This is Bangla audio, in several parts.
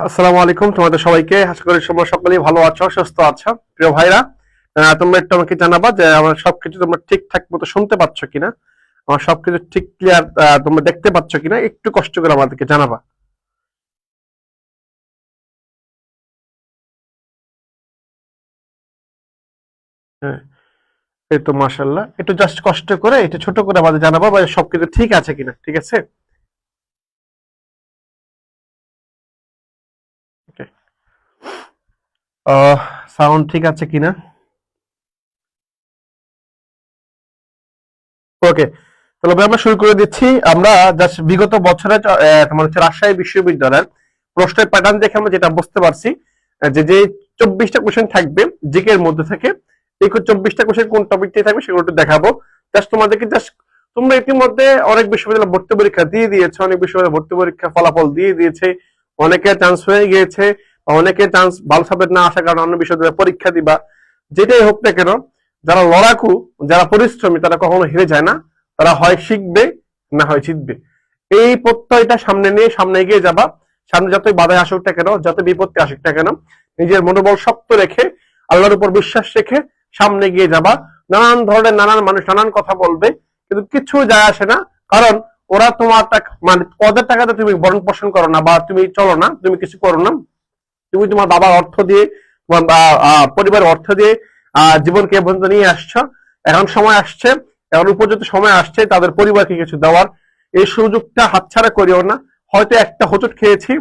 আসসালামু আলাইকুম তোমাদের সবাইকে। আশা করি তোমরা সকলেই ভালো আছো, সুস্থ আছো। প্রিয় ভাইরা, তোমরা একটু আমাকে জানাবা যে আমার সবকিছু তোমরা ঠিকঠাক মতো শুনতে পাচ্ছ কিনা, আমার সবকিছু ঠিক ক্লিয়ার তোমরা দেখতে পাচ্ছ কিনা, একটু কষ্ট করে আমাদেরকে জানাবা। হ্যাঁ, এই তো মাশাআল্লাহ। একটু জাস্ট কষ্ট করে একটু ছোট করে আমাদের জানাবা বা সবকিছু ঠিক আছে কিনা, ঠিক আছে? ওকে। সাউন্ড ঠিক আছে কিনা? ওকে, তাহলে ভাই আমরা শুরু করে দিচ্ছি। আমরা জাস্ট বিগত বছরে তোমার হচ্ছে রাজশাহী বিশ্ববিদ্যালয়ের প্রশ্নের প্যাটার্ন দেখে আমরা যেটা বুঝতে পারছি, যে যে 24টা কোশ্চেন থাকবে জিকে এর মধ্যে থেকে, এই 24টা কোশ্চেন কোন টপিক থেকে থাকবে সেগুলো একটু দেখাবো। জাস্ট তোমাদেরকে জাস্ট, তোমরা ইতিমধ্যে অনেক বিশ্ববিদ্যালয় ভর্তি পরীক্ষা দিয়ে দিয়েছে, অনেক বিশ্ববিদ্যালয় ভর্তি পরীক্ষা ফলাফল দিয়ে দিয়েছে, অনেকে চান্স হয়ে গিয়েছে, অনেকে চান্স ভালো সাবজেক্ট না আসার কারণে অন্য বিশ্ববিদ্যালয়ে পরীক্ষা দিবা। যেটাই হোক না কেন, যারা লড়াকু, যারা পরিশ্রমী, তারা কখনো হেরে যায় না। তারা হয় শিখবে, না হয় জিতবে। এই প্রত্যয়টা সামনে নিয়ে সামনে এগিয়ে যাবা। সামনে যতই বাধায় আসুক না কেন, যত বিপত্তি আসুক না কেন, নিজের মনোবল শক্ত রেখে, আল্লাহর উপর বিশ্বাস রেখে সামনে এগিয়ে যাবা। নানান ধরনের নানান মানুষ নানান কথা বলবে, কিন্তু কিছু যায় আসে না। কারণ ওরা তোমার টাকা, মানে ওদের টাকাতে তুমি ভরণ পোষণ করো না, বা তুমি চলো না, তুমি কিছু করো না। তুমি তোমার বাবার অর্থ দিয়ে, তোমার পরিবারের অর্থ দিয়ে জীবনকে এ পর্যন্ত নিয়ে আসছো। এখন সময় আসছে, এখন উপযুক্ত সময় আসছে তাদের পরিবারকে কিছু দেওয়ার। এই সুযোগটা হাতছাড়া করিও না। হয়তো একটা হোঁচট খেয়েছি,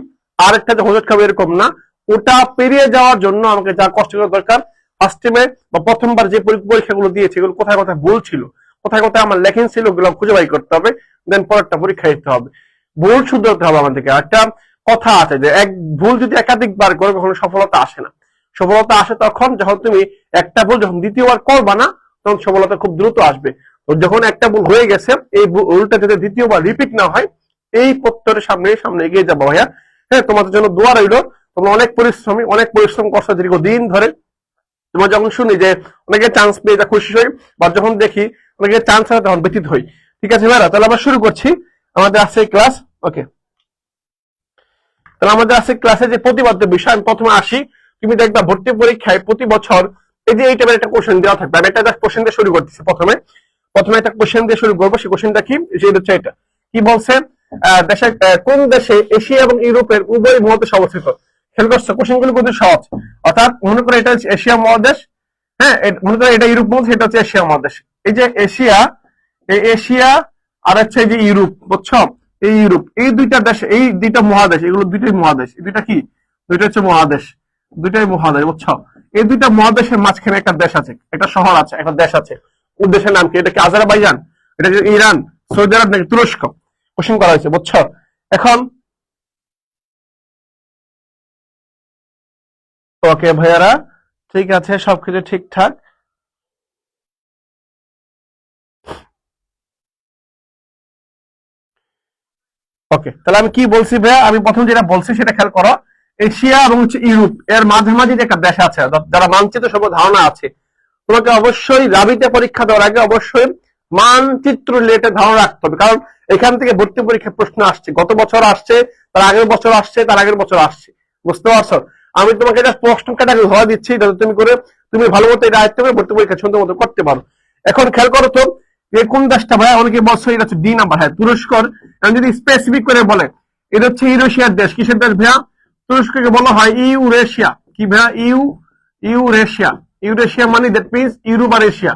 আর একটা যে হোঁচট খাবে এরকম না। ওটা পেরিয়ে যাওয়ার জন্য আমাকে যা কষ্ট করা দরকার, ফার্স্ট টাইমে বা প্রথমবার যে পরীক্ষাগুলো দিয়েছি, এগুলো কোথায় কোথায় ভুল ছিল, কোথায় কোথায় আমার লেখেন ছিল, ওগুলো খুঁজে বাই করতে হবে। দেন পরেরটা পরীক্ষা দিতে হবে। ভুল শুধরাতে হবে আমাদেরকে। একটা কথা আছে যে এক ভুল যদি একাধিকবার করে কখনো সফলতা আসে না। সফলতা আসে তখন যখন তুমি একটা ভুল যখন দ্বিতীয়বার করবা না, তখন সফলতা খুব দ্রুত আসবে। তো যখন একটা ভুল হয়ে গেছে, এই ভুলটা যাতে দ্বিতীয়বার রিপিট না হয়, এই প্রত্যয়ের সামনে সামনে এগিয়ে যাবো ভাইয়া। হ্যাঁ, তোমাদের জন্য দোয়া রইলো। তোমরা অনেক পরিশ্রমী, অনেক পরিশ্রম করছো দীর্ঘদিন ধরে। তোমার যখন শুনি যে অনেকে চান্স পেয়ে যা খুশি হই, বা যখন দেখি অনেকে চান্স হয় তখন ব্যতীত হই। ঠিক আছে ভাইরা, তাহলে আমরা শুরু করছি আমাদের আজকে ক্লাস। ওকে, তাহলে আমাদের আজকে ক্লাসে যে প্রতিপাদ্য বিষয়, আমি প্রথমে আসি। তুমি দেখবা ভর্তি পরীক্ষায় প্রতি বছর এই যে এই টাইপের একটা কোশ্চেন দেওয়া থাকবে। আমি একটা জাস্ট কোশ্চেন দিয়ে শুরু করতেছি। প্রথমে প্রথমে একটা কোশ্চেন দিয়ে শুরু করবো। সেই কোশ্চেনটা কি, সেটা হচ্ছে এটা। কি বলছে, দেশে কোন দেশে এশিয়া এবং ইউরোপের উভয় মহাদেশ অবস্থিত? খেয়াল করছো, কোশ্চেন গুলো কিন্তু সহজ। অর্থাৎ মনে করো এটা হচ্ছে এশিয়া মহাদেশ, হ্যাঁ, মনে করো এটা ইউরোপ মহাদেশ, এটা হচ্ছে এশিয়া মহাদেশ। এই যে এশিয়া, এই এশিয়া, আর হচ্ছে এই যে ইউরোপ, বুঝছো? এই ইউরোপ, এই দুইটা দেশ, এই দুইটা মহাদেশ, এগুলো দুইটাই মহাদেশ। এই দুইটা কি, দুইটা হচ্ছে মহাদেশ, দুইটাই মহাদেশ, বুঝছো? এই দুইটা মহাদেশের মাঝখানে একটা দেশ আছে, একটা শহর আছে, একটা দেশ আছে। ওই দেশের নাম কি? এটা কি আজারবাইজান, এটা কি ইরান, সৌদি আরব, নাকি তুরস্ক? কোশ্চেন করা হয়েছে, বুঝছো? এখন ওকে ভাইয়ারা, ঠিক আছে, সবকিছু ঠিকঠাক। ওকে, তাহলে আমি কি বলছি ভাইয়া, আমি প্রথম যেটা বলছি সেটা খেয়াল করো। এশিয়া এবং হচ্ছে ইউরোপ এর মাঝামাঝি যে একটা দেশ আছে, যারা মানচিত্র সব ধারণা আছে, তোমাকে অবশ্যই রাবিতে পরীক্ষা দেওয়ার আগে অবশ্যই মানচিত্র রিলেটেড ধারণা রাখতে হবে। কারণ এখান থেকে ভর্তি পরীক্ষার প্রশ্ন আসছে, গত বছর আসছে, তার আগের বছর আসছে, তার আগের বছর আসছে। বুঝতে পারছো? আমি তোমাকে এটা প্রশ্ন ক্যাটাগরি হওয়া দিচ্ছি, যাতে তুমি করে তুমি ভালো মতো এটা আয়ত্ত করে ভর্তি পরীক্ষা সুন্দর মতো করতে পারো। এখন খেয়াল করো তো, যে কোন দেশটা ভাই, অনেকে বলছো এটা হচ্ছে ডি নাম্বার, হ্যাঁ তুরস্কর। এখন যদি স্পেসিফিক করে বলে এটা হচ্ছে ইউরেশিয়ার দেশ, কিসের দেশ ভাইয়া? তুরস্ককে বলা হয় ইউরেশিয়া। কি ভাইয়া? ইউরেশিয়া। ইউরেশিয়া মানে দ্যাট মিনস ইউরোপ আর এশিয়া।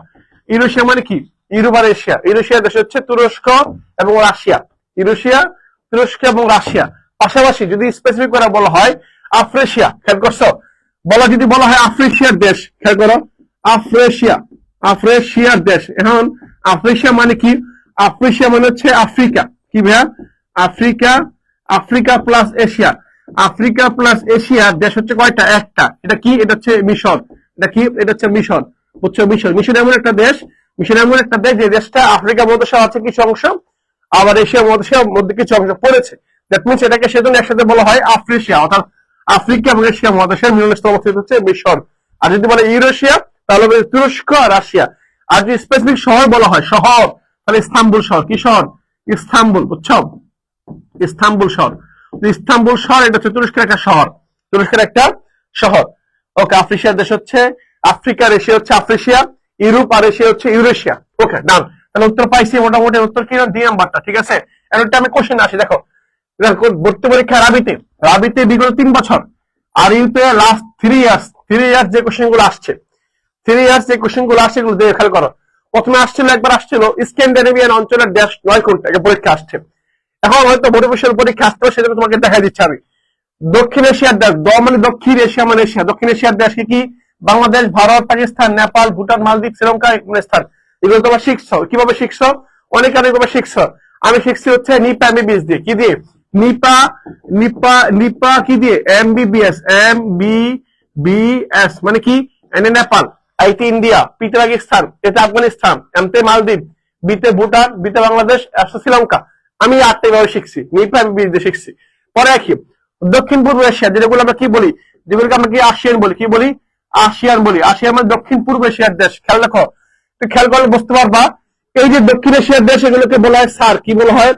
ইউরেশিয়া মানে কি? ইউরোপ আর এশিয়া। ইউরেশিয়ার দেশ হচ্ছে তুরস্ক এবং রাশিয়া। ইউরেশিয়া, তুরস্ক এবং রাশিয়া। পাশাপাশি যদি স্পেসিফিক করে বলা হয় আফ্রিকা, খেয়াল করছো? যদি বলা হয় আফ্রিকার দেশ, খেয়াল করো, আফ্রিকা, আফ্রিকার দেশ। এখন আফ্রিকা মানে কি? আফ্রিকা মানে হচ্ছে আফ্রিকা। কি ভাইয়া? Africa, Africa plus Asia. Africa plus এশিয়ার দেশ হচ্ছে কয়টা? একটা। এটা কি? এটা হচ্ছে মিশর। এটা কি? এটা হচ্ছে মিশর। বুঝছো? মিশর, মিশর এমন একটা দেশ, মিশর এমন একটা দেশ যে দেশটা আফ্রিকা মহাদেশে আছে কিছু অংশ, আবার এশিয়া মহাদেশের মধ্যে কিছু অংশ পড়েছে। দ্যাট মিনস এটাকে সেজন্য একসাথে বলা হয় আফ্রিকা, অর্থাৎ আফ্রিকা এবং এশিয়া মহাদেশের মিলনস্থল অবস্থিত হচ্ছে মিশর। আর যদি বলে ইউরেশিয়া তাহলে তুরস্ক আর রাশিয়া। আর যদি স্পেসিফিক শহর বলা হয়, শহর, তাহলে ইস্তাম্বুল শহর। কি শহর? ইস্তাম্বুল। বুঝছো? ইস্তাম্বুল শহর। ইস্তাম্বুল শহর এটা হচ্ছে তুরস্কের একটা শহর, তুরস্কের একটা শহর। ওকে, আফ্রিকার দেশ হচ্ছে আফ্রিকার, এশিয়া হচ্ছে আফ্রিকা, ইউরোপ আর এশিয়া হচ্ছে ইউরেশিয়া। ওকে, ডান। তাহলে উত্তর পাইছি মোটামুটি। উত্তর কি? 2 নাম্বারটা। ঠিক আছে, এরটা আমি কোশ্চেন আসি। দেখো, ভর্তি পরীক্ষা রাবিতে, রাবিতে বিগত 3 বছর, আর ইউতে লাস্ট 3 ইয়ার্স, 3 ইয়ার্স যে কোশ্চেন গুলো আসছে, 3 ইয়ার্স যে কোশ্চেন গুলো আসছে এগুলো দেখে খেয়াল করো। প্রথমে আসছিল, একবার আসছিল স্ক্যান্ডিনেভিয়ান অঞ্চলের দেশ 9 কোনটা, এটা পরীক্ষা আসছে। এখন হয়তো মোটিভেশন পরীক্ষা আসতে হবে, সেটা তোমাকে দেখা দিচ্ছি আমি। দক্ষিণ এশিয়ার দেশ, মানে দক্ষিণ এশিয়া মানে এশিয়া, দক্ষিণ এশিয়ার দেশ কি? বাংলাদেশ, ভারত, পাকিস্তান, নেপাল, ভুটান, মালদ্বীপ, শ্রীলঙ্কা, আফগানিস্তান। এগুলো তোমরা শিখছো। কিভাবে শিখছো? অনেক অনেকভাবে শিখছো। আমি শিখছি হচ্ছে নিপা এমবিবিএস দিয়ে। কি দিয়ে? নিপা, নিপা, নিপা কি দিয়ে? এমবিবিএস, এমবিবিএস মানে কি? এনে নেপাল, আইতে ইন্ডিয়া, পিতে পাকিস্তান, এতে আফগানিস্তান, এমতে মালদ্বীপ, বিতে ভুটান, বিতে বাংলাদেশ, এসে শ্রীলঙ্কা। আমি 8টা ভাবে শিখছি, নিপা এমবিবিএস দিয়ে শিখছি। পরে কি? দক্ষিণ পূর্ব এশিয়া, যেগুলো আমরা কি বলি? যেগুলোকে আমরা কি আসিয়ান বলি। কি বলি? আসিয়ান বলি। আসিয়ান মানে দক্ষিণ পূর্ব এশিয়ার দেশ। খেয়াল রাখো, খেয়াল করলে বুঝতে পারবা। এই যে দক্ষিণ এশিয়ার দেশ, এগুলোকে বলা হয় সার্ক। কি বলা হয়?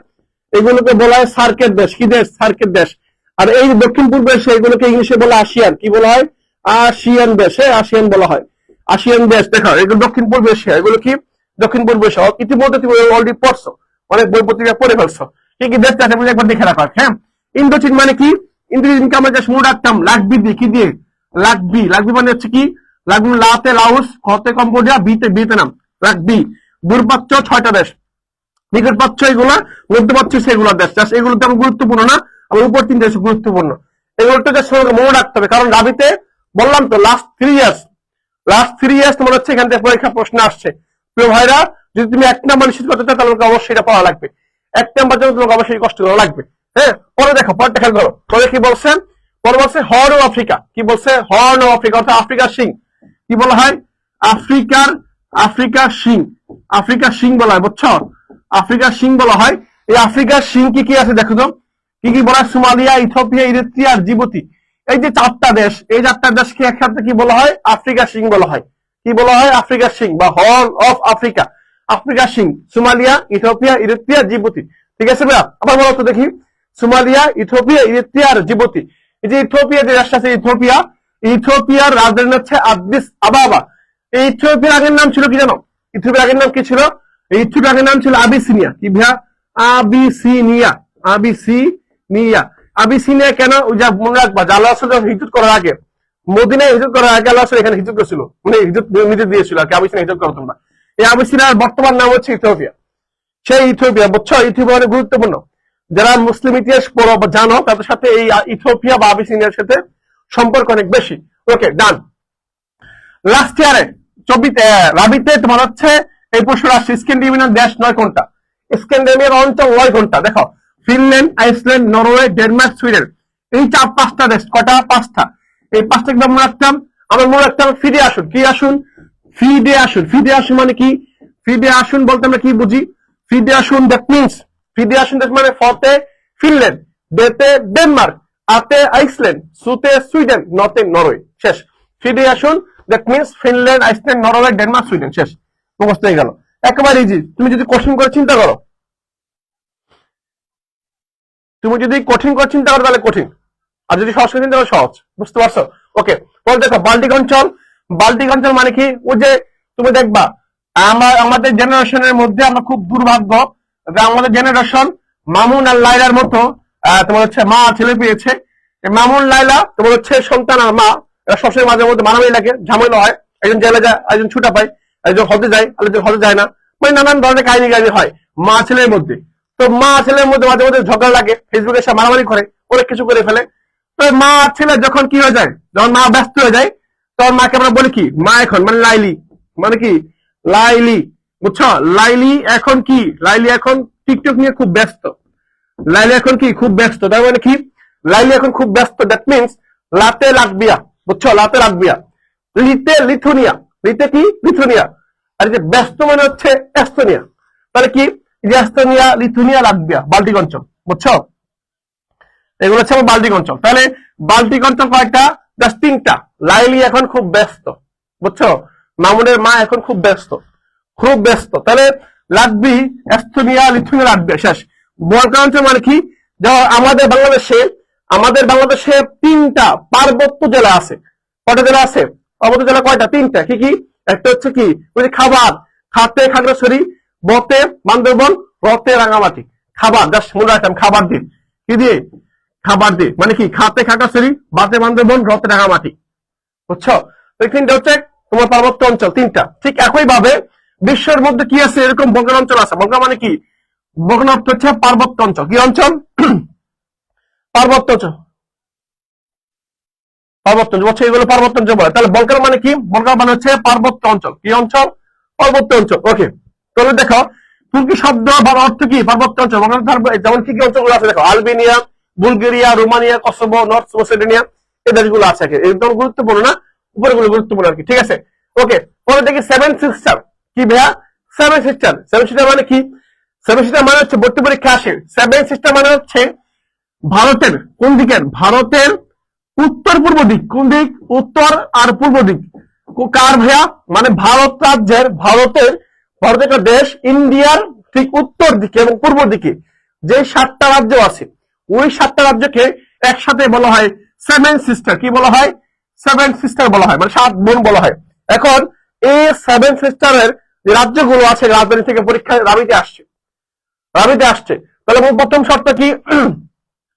এগুলোকে বলা হয় সার্কের দেশ। কি দেশ? সার্কের দেশ। আর এই যে দক্ষিণ পূর্ব এশিয়া, এগুলোকে ইংলিশে বলা আসিয়ান। কি বলা হয়? আসিয়ান দেশ। আসিয়ান বলা হয়, আসিয়ান দেশ। দেখো, এগুলো দক্ষিণ পূর্ব এশিয়া। এগুলো কি? দক্ষিণ পূর্ব এশিয়া। ইতিমধ্যে তুমি অলরেডি পড়ছো, অনেক বই পত্রিকা পড়ে ফেলছো। কি কি দেশ আছে একবার দেখে রাখো। হ্যাঁ, ইন্দোচীন মানে কি? ইন্দোচীনকে আমরা জাস্ট মনে রাখতাম লাকবি দিয়ে। কি দিয়ে? লাকবি। লাকবি মানে হচ্ছে কি? লাকবি লাতে লাওস, খতে কম্বোডিয়া, বিতে ভিয়েতনাম। লাকবি। দূরপ্রাচ্য 6টা দেশ, নিকট প্রাচ্য এগুলা, মধ্যপ্রাচ্য সেগুলো দেশ। জাস্ট এগুলো তেমন গুরুত্বপূর্ণ না, আবার উপর 3 দেশ গুরুত্বপূর্ণ। এগুলোটা জাস্ট মনে রাখতে হবে, কারণ রাবিতে বললাম তো লাস্ট 3 ইয়ার্স, লাস্ট 3 ইয়ার্স তোমার হচ্ছে এখান থেকে পরীক্ষা প্রশ্ন আসছে। প্রিয় ভাইরা, যদি তুমি 1 নাম্বার নিশ্চিত করতে চাও তাহলে তোমাকে অবশ্যই এটা পড়া লাগবে। 1 নাম্বার জন্য তোমাকে অবশ্যই কষ্ট করা লাগবে। হ্যাঁ, পরে দেখো, পরেরটা খেয়াল করো। পরে কি বলছে? পরে বলছে হর্ন অফ আফ্রিকা। কি বলছে? হর্ন অফ আফ্রিকা, অর্থাৎ আফ্রিকার সিং। কি বলা হয়? আফ্রিকার, আফ্রিকার সিং, আফ্রিকার সিং বলা হয়। বুঝছো? আফ্রিকার সিং বলা হয়। এই আফ্রিকার সিং কি কি আছে দেখো তো। কি কি বলা হয়? সোমালিয়া, ইথিওপিয়া, ইরিত্রিয়া আর জিবুতি। এই যে 4টা দেশ, এই 4টা দেশকে একসাথে কি বলা হয়? আফ্রিকার সিং বলা হয়। কি বলা হয়? আফ্রিকার সিং বা হর্ন অফ আফ্রিকা। আফ্রিকার সিং, সোমালিয়া, ইথিওপিয়া, ইরিত্রিয়া, জিবুতি। ঠিক আছে ভাইয়া? আবার বলো তো দেখি। সোমালিয়া, ইথিওপিয়া, ইরিত্রিয়া আর জিবুতি। এই যে ইথিওপিয়া যে রাষ্ট্র আছে, ইথিওপিয়া, ইথিওপিয়ার রাজধানী হচ্ছে আদিস আবাবা। এই ইথিওপিয়ার আগের নাম ছিল কি জানো? ইথিওপিয়ার আগের নাম কি ছিল? ইথিওপিয়ার আগের নাম ছিল আবিসিনিয়া। কি ভাইয়া? Abyssinia, Abyssinia. আবিসিনিয়া কেন? ওই যা মনে রাখবা, আল্লাহ রাসূল হিজরত করার আগে, মদিনায় হিজরত করার আগে আল্লাহ রাসূল এখানে হিজরত করেছিল, মানে হিজরত নিজে দিয়েছিল আর কি। আবিসিনিয়া হিজরত করো তোমরা। এই আবিসিনিয়ার বর্তমান নাম হচ্ছে ইথিওপিয়া। সেই ইথিওপিয়া, বুঝছো? ইথিওপিয়া অনেক গুরুত্বপূর্ণ। যারা মুসলিম ইতিহাস পড়ো বা জানো, তাদের সাথে এই ইথিওপিয়া বা আবিসিনিয়ার সাথে সম্পর্ক অনেক বেশি। ওকে, ডান। লাস্ট ইয়ারে রাবিতে তোমার হচ্ছে এই প্রশ্ন আসছে, স্ক্যান্ডিনেভিয়ান দেশ 9 কোনটা? স্ক্যান্ডিনেভিয়ান অঞ্চল 9 কোনটা? দেখো, Finland, Iceland, Norway, Denmark, Sweden. এই 4-5টা দেশ। কটা? 5টা। এই 5টা একদম মনে রাখতাম। আমরা মনে রাখতাম ফিডে আসুন। কি আসুন? ফিডে আসুন। ফিডে আসুন মানে কি? ফিডে আসুন বলতে আমরা কি বুঝি? ফিডে আসুন দ্যাট মিনস, ফিডে আসুন মানে ফতে ফিনল্যান্ড, ডেতে ডেনমার্ক, আতে আইসল্যান্ড, সুতে সুইডেন, নতে নরওয়ে। শেষ। ফিডে আসুন that means Finland, Iceland, Norway, Denmark, Sweden. শেষ, মুখস্থ হয়ে গেল। একেবারে ইজি। তুমি যদি কঠিন করে চিন্তা করো, তুমি যদি কঠিন করে চিন্তা করো তাহলে কঠিন, আর যদি সহজ করে চিন্তা করো সহজ। বুঝতে পারছো? ওকে, পরে দেখো বাল্টিক অঞ্চল। বাল্টিক অঞ্চল মানে কি? ওই যে তুমি দেখবা আমাদের জেনারেশনের মধ্যে আমরা খুব দুর্ভাগ্য যে আমাদের জেনারেশন মামুন আর লাইলার মতো তোমার হচ্ছে মা ছেলে পেয়েছে। মামুন লাইলা তোমার হচ্ছে সন্তান আর মা, এরা সবসময় মাঝে মধ্যে মারামারি লাগে, ঝামেলা হয়। একজন জেলে যায়, একজন ছুটা পায়, একজন হজে যায়, আরেকজন হজে যায় না, মানে নানান ধরনের কাহিনী হয় মা ছেলের মধ্যে। তো মা ছেলের মধ্যে মাঝে মাঝে ঝগড়া লাগে, ফেসবুকে সে মারামারি করে, অনেক কিছু করে ফেলে। তো মা ছেলে যখন কি হয়ে যায়, যখন মা ব্যস্ত হয়ে যায়, তখন মাকে আমরা বলি কি, মা এখন মানে লাইলি, মানে কি লাইলি, বুঝছো? লাইলি এখন কি, লাইলি এখন টিকটক নিয়ে খুব ব্যস্ত, লাইলি এখন কি খুব ব্যস্ত, তার মানে কি লাইলি এখন খুব ব্যস্ত, দ্যাট মিনস লাতে লাগবিয়া, বুঝছো? লাতে লাগবিয়া, লিতে লিথুনিয়া, লিতে কি লিথুনিয়া, আর যে ব্যস্ত মানে হচ্ছে এস্তোনিয়া, তাহলে কি যে এস্তোনিয়া লিথুনিয়া লাগবিয়া বাল্টিক অঞ্চল, বুঝছো? এগুলো হচ্ছে আমার বাল্টিক অঞ্চল। তাহলে বাল্টিক অঞ্চল কয়েকটা, জাস্ট 3টা। লাইলি এখন খুব ব্যস্ত, বুঝছো? মামুনের মা এখন খুব ব্যস্ত, খুব ব্যস্ত। তাহলে লাটভি, এস্তোনিয়া, লিথুনিয়া, লাটভিয়া শেষ। বলকান অঞ্চল মানে কি, আমাদের বাংলাদেশে 3টা পার্বত্য জেলা আছে। কয়টা জেলা আছে? পার্বত্য জেলা কয়টা? 3টা। কি কি? একটা হচ্ছে কি ওই খাবার, খাতে খাগড়াছড়ি, বতে বান্দরবন, রতে রাঙামাটি। খাবার জাস্ট মনে রাখতাম, খাবার দিন কি দিয়ে, খাবার দিয়ে মানে কি খাতে খাগড়াছড়ি, বাতে বান্দরবন, রতে রাঙামাটি, বুঝছো? ওই 3টা হচ্ছে তোমার পার্বত্য অঞ্চল, 3টা। ঠিক একই ভাবে বিশ্বের মধ্যে কি আছে, এরকম বঙ্গন অঞ্চল আছে। বঙ্গা মানে কি, বঙ্গন অর্থ হচ্ছে পার্বত্য অঞ্চল। কি অঞ্চল? পার্বত্য অঞ্চল, পার্বত্য অঞ্চল, বুঝছো? এগুলো পার্বত্য অঞ্চল বলে। তাহলে বঙ্গাল মানে কি, বঙ্গাল মানে হচ্ছে পার্বত্য অঞ্চল। কি অঞ্চল? পার্বত্য অঞ্চল। ওকে, তাহলে দেখো তুর্কি শব্দ বা অর্থ কি, পার্বত্য অঞ্চল। যেমন কি কি অঞ্চলগুলো আছে দেখো, Albania, Bulgaria, Romania, Kosovo, north Macedonia, এই দেশগুলো আছে। একদম গুরুত্বপূর্ণ না, উপরেগুলো গুরুত্বপূর্ণ আর কি, ঠিক আছে? ওকে, পরে দেখি 7 সিস্টার। কি ভাইয়া? 7 সিস্টার। 7 সিস্টার মানে কি? 7 সিস্টার মানে হচ্ছে ভর্তি পরীক্ষা আসে। 7 সিস্টার মানে হচ্ছে ভারতের কোন দিকের, ভারতের উত্তর পূর্ব দিক। কোন দিক? উত্তর আর পূর্ব দিক। কার ভাইয়া? মানে ভারত রাজ্যের, ভারতের একটা দেশ, ইন্ডিয়ার ঠিক উত্তর দিকে এবং পূর্ব দিকে যে 7টা রাজ্য আছে, ওই 7টা রাজ্যকে একসাথে বলা হয় 7 সিস্টার। কি বলা হয়? 7 সিস্টার বলা হয়, মানে 7 বোন বলা হয়। এখন এই 7 সিস্টারের যে রাজ্যগুলো আছে, রাজধানী থেকে পরীক্ষায় রাবিতে আসছে। তাহলে প্রথম শর্ত কি?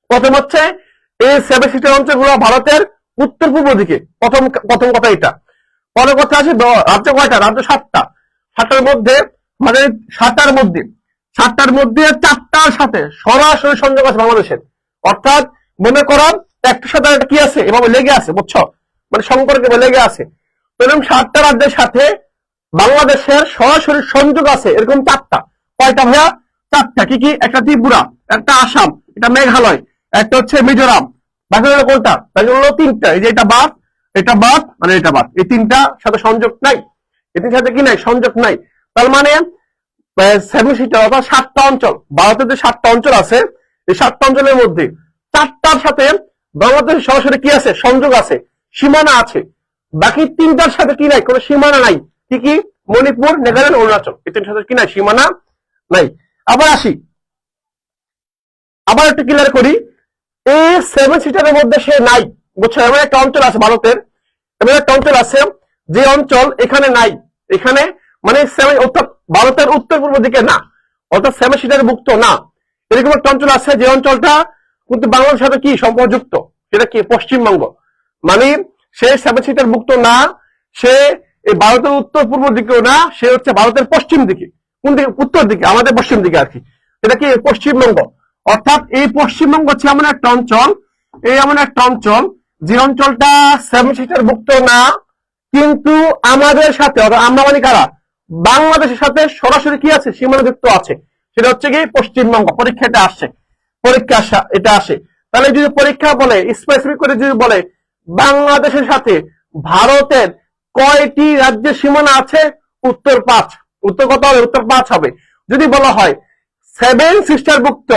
প্রথম হচ্ছে এই 7 সিস্টার অঞ্চলগুলো ভারতের উত্তর পূর্ব দিকে। প্রথম কথা এটা। পরের কথা আছে রাজ্য কয়টা? রাজ্য 7টা। 7টার মধ্যে মানে 7টার মধ্যে 4টার সাথে সরাসরি সংযোগ আছে বাংলাদেশের। অর্থাৎ মনে করো একটার সাথে একটা কি আছে, এভাবে লেগে আছে, বুঝছো? মানে সম্পর্কে লেগে আছে। এরকম 7টা রাজ্যের সাথে বাংলাদেশের সরাসরি সংযোগ আছে এরকম 4টা। কয়টা ভাইয়া? 4টা। কি কি? একটা ত্রিপুরা, একটা আসাম, এটা মেঘালয়, একটা হচ্ছে মিজোরাম। বাকি হলো কোনটা? বাকি হলো 3টা। এই যে এটা বাদ, এটা বাদ, মানে এটা বাদ। এই 3টা সাথে সংযোগ নাই, এই 3টার সাথে কি নাই? সংযোগ নাই। তার মানে 7 সিস্টার অর্থাৎ 7টা অঞ্চল, ভারতের যে 7টা অঞ্চল আছে, এই 7টা অঞ্চলের মধ্যে 4টার সাথে বাংলাদেশ সরাসরি কি আছে? সংযোগ আছে, সীমানা আছে। বাকি 3টার সাথে কি নাই? কোনো সীমানা নাই। কি কি? মণিপুর, নাগাল্যান্ড, অরুণাচল, এই 3টার সাথে কি নাই? সীমানা নাই। আবার আসি, আবার একটু ক্লিয়ার করি, এই 7 সিস্টারের মধ্যে সে নাই, বুঝছো? এমন একটা অঞ্চল আছে ভারতের, এমন একটা অঞ্চল আছে যে অঞ্চল এখানে নাই। এখানে মানে অর্থাৎ ভারতের উত্তর পূর্ব দিকে না, অর্থাৎ 7 সিস্টারে ভুক্ত না। এরকম একটা অঞ্চল আছে যে অঞ্চলটা কিন্তু বাংলাদেশের সাথে কি সম্পর্কযুক্ত, সেটা কি? পশ্চিমবঙ্গ। মানে সে 7 সিস্টার ভুক্ত না, সে এই ভারতের উত্তর পূর্ব দিকেও না, সে হচ্ছে ভারতের পশ্চিম দিকে। কোন দিকে? উত্তর দিকে, আমাদের পশ্চিম দিকে আর কি। এটা কি? পশ্চিমবঙ্গ। অর্থাৎ এই পশ্চিমবঙ্গ হচ্ছে এমন একটা অঞ্চল, যে অঞ্চলটা 7 সিস্টার ভুক্ত না, কিন্তু আমাদের সাথে, আমরা মানে কারা? বাংলাদেশের সাথে সরাসরি কি আছে? সীমানাযুক্ত আছে। সেটা হচ্ছে কি? পশ্চিমবঙ্গ। পরীক্ষাটা আসছে, এটা আসে। তাহলে যদি পরীক্ষা বলে স্পেসিফিক করে যদি বলে বাংলাদেশের সাথে ভারতের কয়টি রাজ্যের সীমানা আছে? উত্তর 5। উত্তর কত হবে? উত্তর 5 হবে। যদি বলা হয় 7 সিস্টার ভুক্ত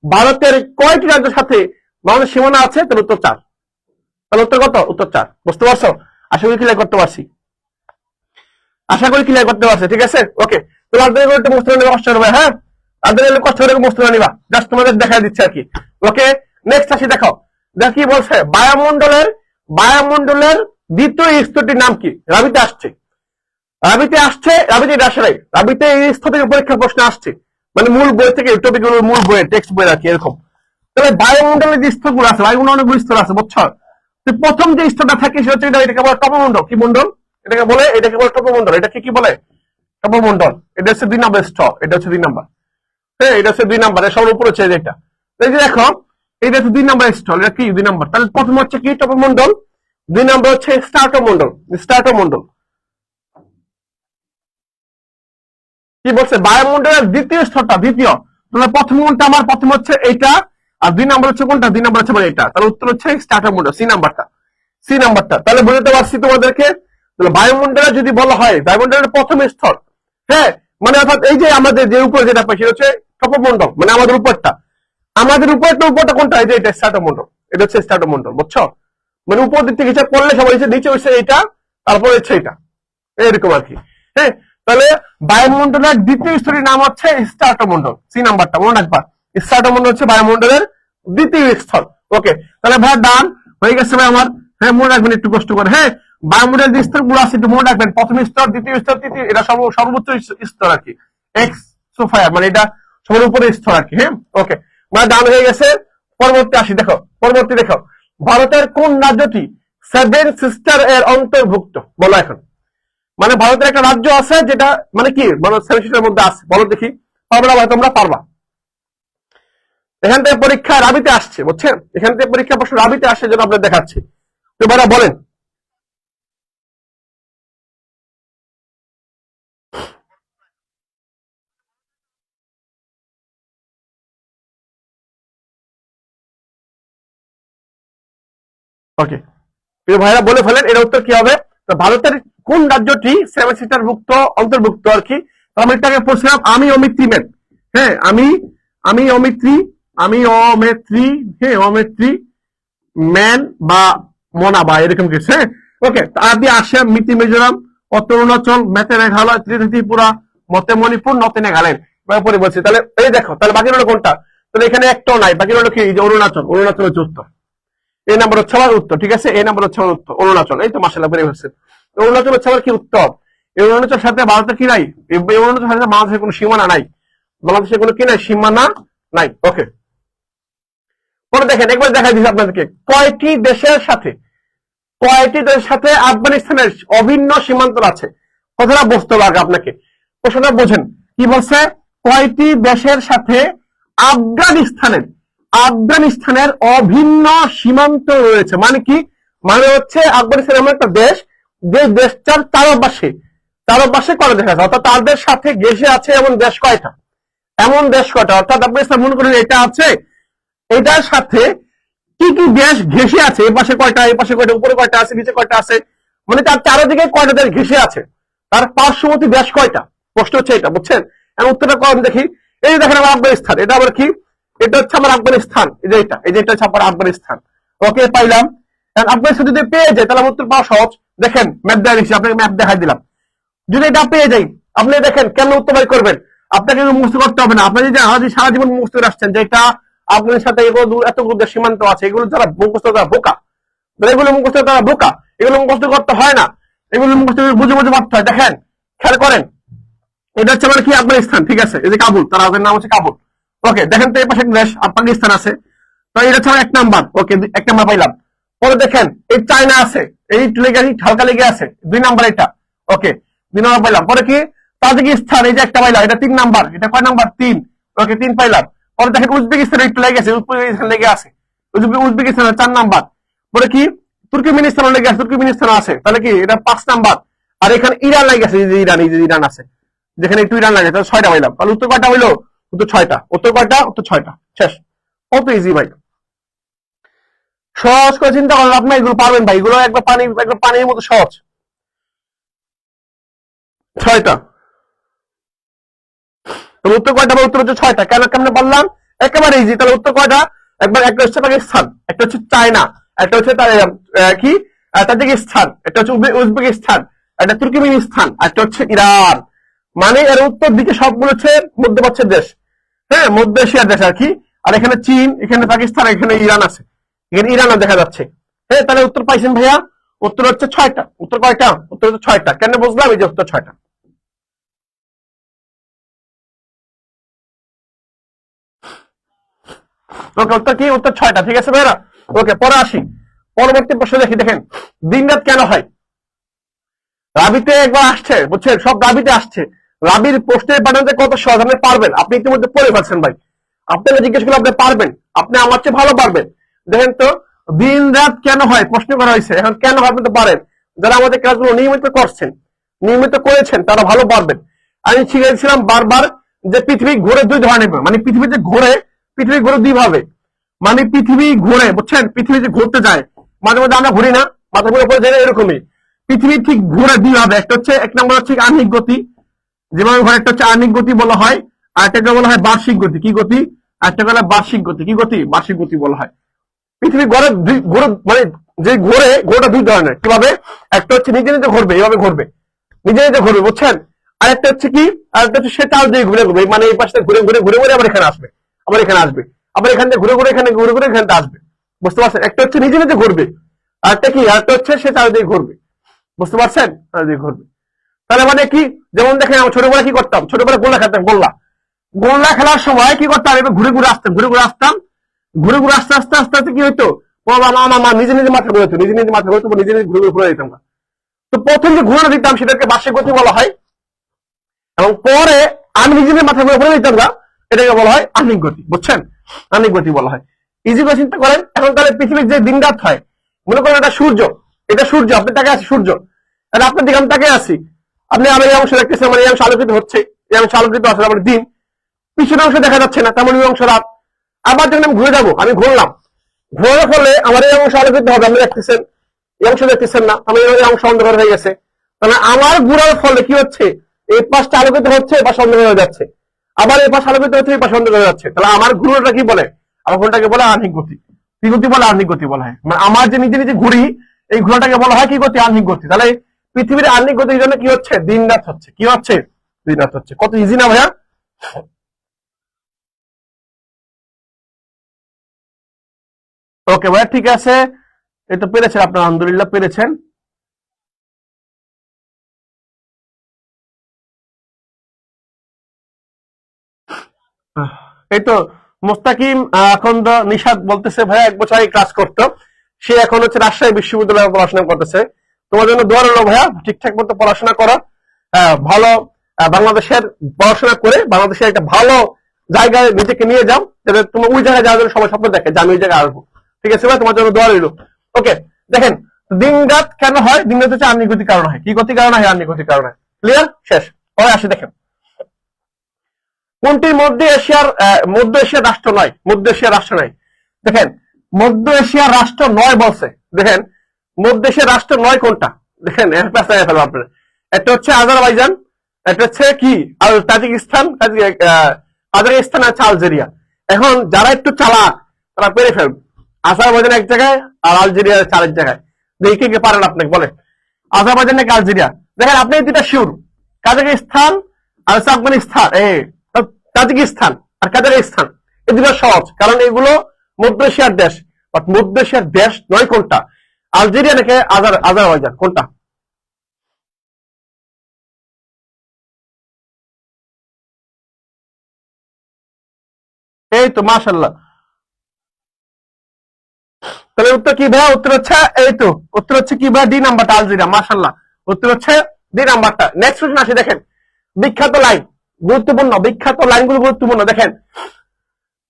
ভারতের কয়টি রাজ্যের সাথে বাংলাদেশ সীমানা আছে, তাহলে উত্তর 4। তাহলে উত্তর কত? উত্তর 4। বুঝতে পারছো? আশা করি ক্লিয়ার করতে পারছি, ঠিক আছে? ওকে, তোমার একটু মুস্ত কষ্ট হবে, হ্যাঁ, আর কষ্ট করে মুস্ত নিবা, জাস্ট তোমাদের দেখা দিচ্ছে আর কি। ওকে, নেক্সট আসি, দেখো কি বলছে। বায়ুমণ্ডলের দ্বিতীয় স্তরটির নাম কি? রাবিতে আসছে, রাবিতে এই স্তর থেকে পরীক্ষার প্রশ্ন আসছে, মানে মূল বই থেকে, টপিক মূল বইয়ের টেক্সট বই আর কি, এরকম। তাহলে বায়ুমণ্ডলের যে স্তরগুলো আছে, বায়ুমণ্ডলের অনেকগুলো স্তর আছে, বুঝছো? প্রথম যে স্তরটা থাকে সেটা হচ্ছে এটাকে বলে টপমণ্ডল। কি মণ্ডল? এটাকে বলে টপমন্ডল। এটাকে কি বলে? টপমন্ডল। এটা হচ্ছে 2 নম্বর স্তর, এটা হচ্ছে 2 নম্বর। হ্যাঁ, এটা হচ্ছে 2 নম্বর, সবার উপরে হচ্ছে এটা। এই যে দেখো, এটা হচ্ছে 2 নম্বর স্তর, এটা কি 2 নম্বর। তাহলে প্রথম হচ্ছে কি টপমন্ডল, 2 নম্বর হচ্ছে স্ট্রাটোমন্ডল। স্ট্রাটোমন্ডল কি বলছে? বায়ুমন্ডলের দ্বিতীয় স্তরটা, দ্বিতীয়। তাহলে প্রথম কোনটা? আমার প্রথম হচ্ছে এইটা, আর 2 নম্বর হচ্ছে কোনটা? 2 নম্বর হচ্ছে এটা। তাহলে উত্তর হচ্ছে স্ট্রাটোমন্ডল, সি নাম্বারটা, সি নাম্বারটা। তাহলে বুঝতে পারছি তোমাদেরকে। তাহলে বায়ুমন্ডলে যদি বলা হয় বায়ুমন্ডলের প্রথম স্তর, হ্যাঁ, মানে অর্থাৎ এই যে আমাদের যে উপরে যেটা পাই সেটা হচ্ছে টপমন্ডল, মানে আমাদের উপরটা। আমাদের উপরটা কোনটা? এই যে এটা স্ট্রাটোমন্ডল, এটা হচ্ছে স্ট্রাটোমন্ডল, বুঝছো? মানে উপর দিক থেকে হিসাব করলে সবাই নিচে হচ্ছে এটা, তারপর হচ্ছে এটা, এরকম আর কি। হ্যাঁ, তাহলে বায়ুমন্ডলের দ্বিতীয় স্তরের নাম হচ্ছে স্ট্রাটোমন্ডল, সি নাম্বারটা মনে রাখবা। স্ট্রাটোমন্ডল হচ্ছে বায়ুমন্ডলের দ্বিতীয় স্তর। ওকে, তাহলে ভাই ডান হয়ে গেছে ভাই আমার। হ্যাঁ, মনে রাখবেন একটু কষ্ট করে। হ্যাঁ, বায়ুমন্ডলের যে স্তরগুলো আছে একটু মনে রাখবেন। প্রথম স্তর, দ্বিতীয় স্তর, তৃতীয়, এটা সর্বোচ্চ স্তর আর কি। এক্সোফায়ার মানে এটা সবার উপরে স্তর আর কি। হ্যাঁ, ওকে, মানে ডান হয়ে গেছে। পরবর্তী আসি, দেখো পরবর্তী দেখো, ভারতের কোন রাজ্যটি 7 সিস্টার এর অন্তর্ভুক্ত? বলো এখন। মানে ভারতের একটা রাজ্য আছে যেটা মানে কি, মানে 7 সিস্টারের মধ্যে আছে, বলো দেখি। পারবা না ভাই? তোমরা পারবা। এখান থেকে পরীক্ষা রাবিতে আসছে, বুঝছেন? এখান থেকে পরীক্ষা প্রশ্ন রাবিতে আসছে, যেটা আপনাদের দেখাচ্ছি। তো ভাইরা বলেন। ওকে, প্রিয় ভাইরা বলে ফেলেন এর উত্তর কি হবে। তো ভারতের কোন রাজ্যটি 7 সিস্টার ভুক্ত, অন্তর্ভুক্ত আর কি। তো আমি এটাকে পড়ছিলাম আমি অমিত্রী ম্যান। হ্যাঁ, আমি অমিত্রী, আমি অমিত্রী, হ্যাঁ অমিত্রী ম্যান বা মনা বা এরকম কিছু। হ্যাঁ, ওকে, আদি আসাম, মিতি মিজোরাম, অত অরুণাচল, মেতে মেঘালয়, ত্রিপুরা, মতে মণিপুর, নতে মেঘালয়। পরে বলছি, তাহলে এই দেখো, তাহলে বাকি রইল কোনটা? তাহলে এখানে একটাও নাই, বাকি রইল কি? যে অরুণাচল, অরুণাচল হচ্ছে উত্তর। এই নাম্বার হচ্ছে আমার উত্তর, ঠিক আছে? এই নাম্বার হচ্ছে আমার উত্তর, অরুণাচল। এই তো মাসাল্লাহ বেড়ে হচ্ছে, অরুণাচল হচ্ছে আমার কি উত্তর। এই অরুণাচলের সাথে ভারতের কি নাই? এই অরুণাচলের সাথে বাংলাদেশের কোনো সীমানা নাই, বাংলাদেশের কোনো কি নাই, সীমানা নাই। ওকে, পরে দেখেন, একবার দেখাই দিচ্ছি আপনাদেরকে। কয়টি দেশের সাথে আফগানিস্তানের অভিন্ন সীমান্ত আছে? কথাটা বুঝতে হবে আগে আপনাকে, প্রশ্নটা বোঝেন কি বলছে। কয়টি দেশের সাথে আফগানিস্তানের আফগানিস্তানের অভিন্ন সীমান্ত রয়েছে? মানে কি? মানে হচ্ছে আফগানিস্তান এমন একটা দেশ, যে দেশটার চারপাশে কয়টা দেশ আছে, অর্থাৎ তাদের সাথে ঘেঁষে আছে এমন দেশ কয়টা? এমন দেশ কয়টা? অর্থাৎ আফগানিস্তান মনে করেন এটা আছে, এটার সাথে কি কি দেশ ঘেঁষে আছে? এ পাশে কয়টা, এ পাশে কয়টা, উপরে কয়টা আছে, নিচে কয়টা আছে, মানে তার চারিদিকে কয়টা দেশ ঘেঁষে আছে, তার পার্শ্ববর্তী দেশ কয়টা? প্রশ্ন হচ্ছে এটা, বুঝছেন? এখন উত্তরটা করেন দেখি। এই যে দেখেন আমার আফগানিস্তান, এটা আবার কি? এটা হচ্ছে আমার আফগানিস্তান, এই যে এটা, হচ্ছে আমার আফগানিস্তান। ওকে, পাইলাম। আফগানিস্তান যদি পেয়ে যায় তাহলে উত্তর পাওয়া সহজ। দেখেন ম্যাপ দেখা দিচ্ছি আপনাকে, ম্যাপ দেখাই দিলাম। যদি এটা পেয়ে যাই, আপনি দেখেন কেমন উত্তর বাই করবেন। আপনাকে মুখস্থ করতে হবে না। আপনি যদি সারা জীবন মুখস্থ করে আসছেন যে এটা আপনার সাথে এতগুলো সীমান্ত আছে, এগুলো যারা মুখস্থ, তারা বোকা। এগুলো মুখস্থ তারা বোকা, এগুলো মুখস্থ করতে হয় না, এগুলো মুখস্থ বুঝে বুঝে ভাবতে হয়। দেখেন, খেয়াল করেন, এটা হচ্ছে মানে কি আফগানিস্তান, ঠিক আছে? এই যে কাবুল, তার নাম হচ্ছে কাবুল। ওকে, দেখেন তো এই পাশে দেশ পাকিস্তান আছে, তো এটা হচ্ছে 1 নাম্বার। ওকে, 1 নাম্বার পাইলাম। পরে দেখেন এই চায়না আছে, এই লেগে হালকা লেগে আছে, 2 নাম্বার এটা। ওকে, 2 নাম্বার পাইলাম। পরে কি তাজিকিস্তান, এই যে একটা পাইলাম, এটা 3 নাম্বার। এটা কয় নাম্বার? 3। ওকে, 3 পাইলাম। পরে দেখেন উজবেকিস্তান একটু লেগে আছে, উজবেকিস্তান লেগে আছে, উজবেকিস্তান 4 নাম্বার। পরে কি তুর্কমেনিস্তান লেগে আছে, তুর্কমেনিস্তান আছে, তাহলে কি এটা 5 নাম্বার। আর এখানে ইরান লেগে আছে, ইরান, এই যে ইরান আছে, যেখানে একটু ইরান লাগে, তাহলে 6টা পাইলাম। তাহলে উত্তর কয়টা হইলো? উত্তর 6টা। উত্তর কয়টা? উত্তর 6টা। শেষ। কত ইজি ভাই, সহজ করে চিন্তা করেন, আপনি এগুলো পারবেন ভাই, এগুলো একবার পানির মতো সহজ। 6টা। তাহলে উত্তর কয়টা? উত্তর হচ্ছে 6টা। কেন কেমনে পারলাম? একেবারে ইজি। তাহলে উত্তর কয়টা? একবার একটা হচ্ছে পাকিস্তান, একটা হচ্ছে চায়না, একটা হচ্ছে কি তাজিকিস্তান, একটা হচ্ছে উজবেকিস্তান, একটা তুর্কমেনিস্তান, একটা হচ্ছে ইরান। মানে এর উত্তর দিকে সবগুলো হচ্ছে মধ্যপ্রাচ্যের দেশ, হ্যাঁ, মধ্য এশিয়ার দেশ আর কি। আর এখানে চীন, এখানে পাকিস্তান, এখানে ইরান আছে, এখানে ইরানও দেখা যাচ্ছে। হ্যাঁ, তাহলে উত্তর পাইছেন ভাইয়া। উত্তর হচ্ছে 6টা। উত্তর কয়টা? উত্তর হচ্ছে 6টা। কেন বুঝলাম? এই যে উত্তর 6টা। ওকে, উত্তর কি? উত্তর 6টা, ঠিক আছে ভাইরা। ওকে, পরে আসি, পরবর্তী প্রশ্ন দেখি। দেখেন, দিন রাত কেন হয়? রাবিতে একবার আসছে, বুঝছেন, সব রাবিতে আসছে। রাবির প্রশ্নের প্যাটার্ন কত সহজ আপনি পারবেন, আপনি ইতিমধ্যে পড়ে পাচ্ছেন ভাই। আপনাকে জিজ্ঞেস করলে আপনি পারবেন, আপনি আমার চেয়ে ভালো পারবেন। দেখেন তো, দিন রাত কেন হয় প্রশ্ন করা হয়েছে, এখন কেন হয় আপনি তো পারেন। যারা আমাদের ক্লাসগুলো নিয়মিত করছেন, নিয়মিত করেছেন, তারা ভালো পারবেন। আমি শিখেছিলাম বারবার যে পৃথিবী ঘুরে দুই ধরনের, মানে পৃথিবীতে ঘুরে, পৃথিবী ঘুরে দুই ভাবে। মানে পৃথিবী ঘুরে, বুঝছেন, পৃথিবী যে ঘুরতে যায়, মাঝে মধ্যে আমরা ঘুরি না, মাথা ঘুরে পড়ে যায়, এরকমই পৃথিবী ঠিক ঘুরে দুই ভাবে। একটা হচ্ছে, এক নম্বর হচ্ছে আহ্নিক গতি, যেভাবে ঘরে, একটা হচ্ছে আহ্নিক গতি বলা হয়, আর একটা বলা হয় বার্ষিক গতি। কি গতি? আর একটা বলা বার্ষিক গতি। কি গতি? বার্ষিক গতি বলা হয়। পৃথিবী ঘরে ঘুরে, মানে যে ঘুরে, ঘোড়া দুই ধরনের। কিভাবে? একটা হচ্ছে নিজে নিজে ঘুরবে, এইভাবে ঘুরবে, নিজে নিজে ঘুরবে, বুঝছেন। আরেকটা হচ্ছে কি, আরেকটা হচ্ছে সে চাল দিয়ে ঘুরে ঘুরবে, মানে এই পাশে ঘুরে ঘুরে ঘুরে ঘুরে আবার এখানে আসবে, আবার এখানে আসবে, আবার এখান থেকে ঘুরে ঘুরে এখানে ঘুরে ঘুরে এখানে আসবে, বুঝতে পারছেন। একটা হচ্ছে নিজে নিজে ঘুরবে, আরেকটা কি, আরেকটা হচ্ছে সে চাল দিয়ে ঘুরবে, বুঝতে পারছেন, চাল দিয়ে ঘুরবে। তাহলে মানে কি, যেমন দেখেন আমরা ছোটবেলায় কি করতাম, ছোটবেলায় গোল্লা খেলতাম, গোল্লা। গোল্লা খেলার সময় কি করতাম, এবার ঘুরে ঘুরে আসতাম, ঘুরে ঘুরে আসতাম, ঘুরে ঘুরে আস্তে আস্তে আস্তে আস্তে কি হইতো, মা নিজে নিজে মাথা ঘুরে, নিজে নিজে মাথা ঘুরে, নিজে নিজে ঘুরে ঘুরে ঘুরে দিতাম। তো প্রথম যে ঘুরে দিতাম সেটাকে বার্ষিক গতি বলা হয়, এবং পরে আমি নিজে নিজে মাথা ঘুরে ঘুরে দিতাম না, এটাকে বলা হয় আহ্নিক গতি, বুঝছেন, আহ্নিক গতি বলা হয়। ইজি করে চিন্তা করেন, এখন তাহলে পৃথিবীর যে দিন রাত হয়, মনে করেন এটা সূর্য, এটা সূর্য, আপনার তাকে আছে সূর্য, আর আপনার দিকে আমি তাকে আছি, আপনি আমার এই অংশ দেখতেছেন, মানে এই অংশ আলোকিত হচ্ছে, এই অংশ আলোকিত আছে, আমার দিন, পিছনের অংশ দেখা যাচ্ছে না, তেমন এই অংশ রাত। আবার যখন আমি ঘুরে যাবো, আমি ঘুরলাম, ঘোরার ফলে আমার এই অংশ আলোকিত হবে, আপনি দেখতেছেন, এই অংশ দেখতেছেন না, আমার এই অংশ অন্ধকার হয়ে গেছে। তাহলে আমার ঘোরার ফলে কি হচ্ছে, এই পাশটা আলোকিত হচ্ছে, এই পাশে অন্ধকার হয়ে যাচ্ছে, আবার এই পাশে আলোকিত হচ্ছে, এই পাশে অন্ধকার হয়ে যাচ্ছে। তাহলে আমার ঘুরোটা কি বলে, আমার ঘোরাটাকে বলে আহ্নিক গতি। কি গতি বলে? আহ্নিক গতি বলা হয়। মানে আমার যে নিজে নিজে ঘুরি, এই ঘোরাটাকে বলা হয় কি গতি? আহ্নিক গতি। তাহলে পৃথিবীর আহ্নিক গতির জন্য কি হচ্ছে, দিন রাত হচ্ছে, কি হচ্ছে, দিন রাত হচ্ছে। কত ইজি না ভাইয়া? ওকে ভাইয়া, ঠিক আছে, এই তো পেরেছেন আপনার, আলহামদুলিল্লাহ পেরেছেন। এই তো মোস্তাকিম এখন তো নিশাদ বলতেছে ভাইয়া 1 বছর আগে ক্লাস করতো, সে এখন হচ্ছে রাজশাহী বিশ্ববিদ্যালয়ে পড়াশোনা করতেছে। তোমার জন্য দোয়া রইলো ভাইয়া, ঠিকঠাক মতো পড়াশোনা করো, ভালো বাংলাদেশের পড়াশোনা করে বাংলাদেশের একটা ভালো জায়গায় নিজেকে নিয়ে যাও, যাতে তোমার ওই জায়গায় যাওয়ার জন্য সবাই স্বপ্ন দেখে যে আমি ওই জায়গায় আসবো। ঠিক আছে ভাই, তোমার জন্য দোয়া রইলো। ওকে, দেখেন, দিন রাত কেন হয়? দিন রাত হচ্ছে আহ্নিক গতির কারণে হয়। কি গতির কারণে হয়? আহ্নিক গতির কারণে। ক্লিয়ার? শেষ। পরে আসি, দেখেন কোনটি মধ্য এশিয়ার রাষ্ট্র নয়, মধ্য এশিয়ার রাষ্ট্র নয়। দেখেন, মধ্য এশিয়ার রাষ্ট্র নয় বলছে, দেখেন মধ্য এশিয়ার রাষ্ট্র নয় কোনটা, দেখেন আপনার, একটা হচ্ছে আজারবাইজান, একটা হচ্ছে কি তাজিকিস্তান, কাজাকিস্তান আছে আলজেরিয়া। এখন যারা একটু চালাক তারা পেরে ফেলবে, আজারবাইজান এক জায়গায় আর আলজেরিয়া চার এক জায়গায়। দেখি কে পারেন, আপনাকে বলে আজারবাইজান নাকি আলজেরিয়া। দেখেন আপনি এই দুটা শিওর, কাজাকিস্তান আর হচ্ছে আফগানিস্তান, তাজিকিস্তান আর কাজাকিস্তান, এই দুটো সহজ, কারণ এগুলো মধ্য এশিয়ার দেশ। বাট মধ্য এশিয়ার দেশ নয় কোনটা, আলজেরিয়া নাকি আজারবাইজান, কোনটা? এই তো মাশাল্লাহ। তাহলে উত্তর কি ভাইয়া? উত্তর হচ্ছে, এই তো উত্তর হচ্ছে কি ভাইয়া? ডি নাম্বারটা, আলজেরিয়া। মাশাল্লাহ, উত্তর হচ্ছে ডি নাম্বারটা। নেক্সট কোশ্চেন আসে, দেখেন বিখ্যাত লাইন, গুরুত্বপূর্ণ বিখ্যাত লাইনগুলো গুরুত্বপূর্ণ। দেখেন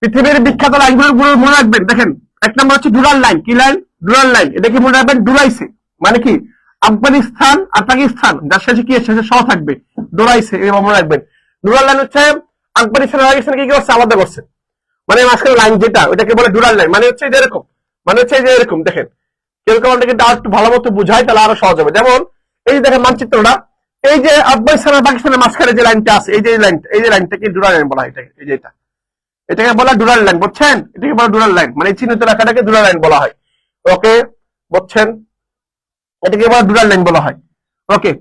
পৃথিবীর বিখ্যাত লাইনগুলো মনে রাখবেন। দেখেন, এক নম্বর হচ্ছে ডুরাল লাইন। কি লাইন? ডুরাল লাইন। এটা কি মনে রাখবেন? ডুরাইছে, মানে কি আফগানিস্তান আর পাকিস্তান, যার শেষে কি শেষে স থাকবে, ডোরাইছে, এটা মনে রাখবেন। ডুরাল লাইন হচ্ছে আফগানিস্তান আর পাকিস্তান কি করছে, আলাদা করছে, মানে মাঝখানে লাইন যেটা, ওইটাকে বলে ডুরাল লাইন। মানে হচ্ছে যে এরকম, মানে হচ্ছে যে এরকম, দেখেন কিরকম, আমরা কিন্তু আর একটু ভালো মতো বুঝাই, তাহলে আরো সহজ হবে। যেমন এই যে দেখেন মানচিত্রটা, এই যে আফগানিস্তান আর পাকিস্তানের মাঝখানে যে লাইনটা আছে, এই যে লাইনটা, এই যে লাইনটাকে ডুরাল লাইন বলা হয়। এই যে এটা, এটাকে বলা ডুরাল লাইন, বুঝছেন, এটাকে বলা ডুরাল লাইন, মানে চিহ্নিত রেখাটাকে ডুরাল লাইন বলা হয়। ওকে, বুঝছেন, এটাকে বলা ডুরাল লাইন বলা হয়। ওকে,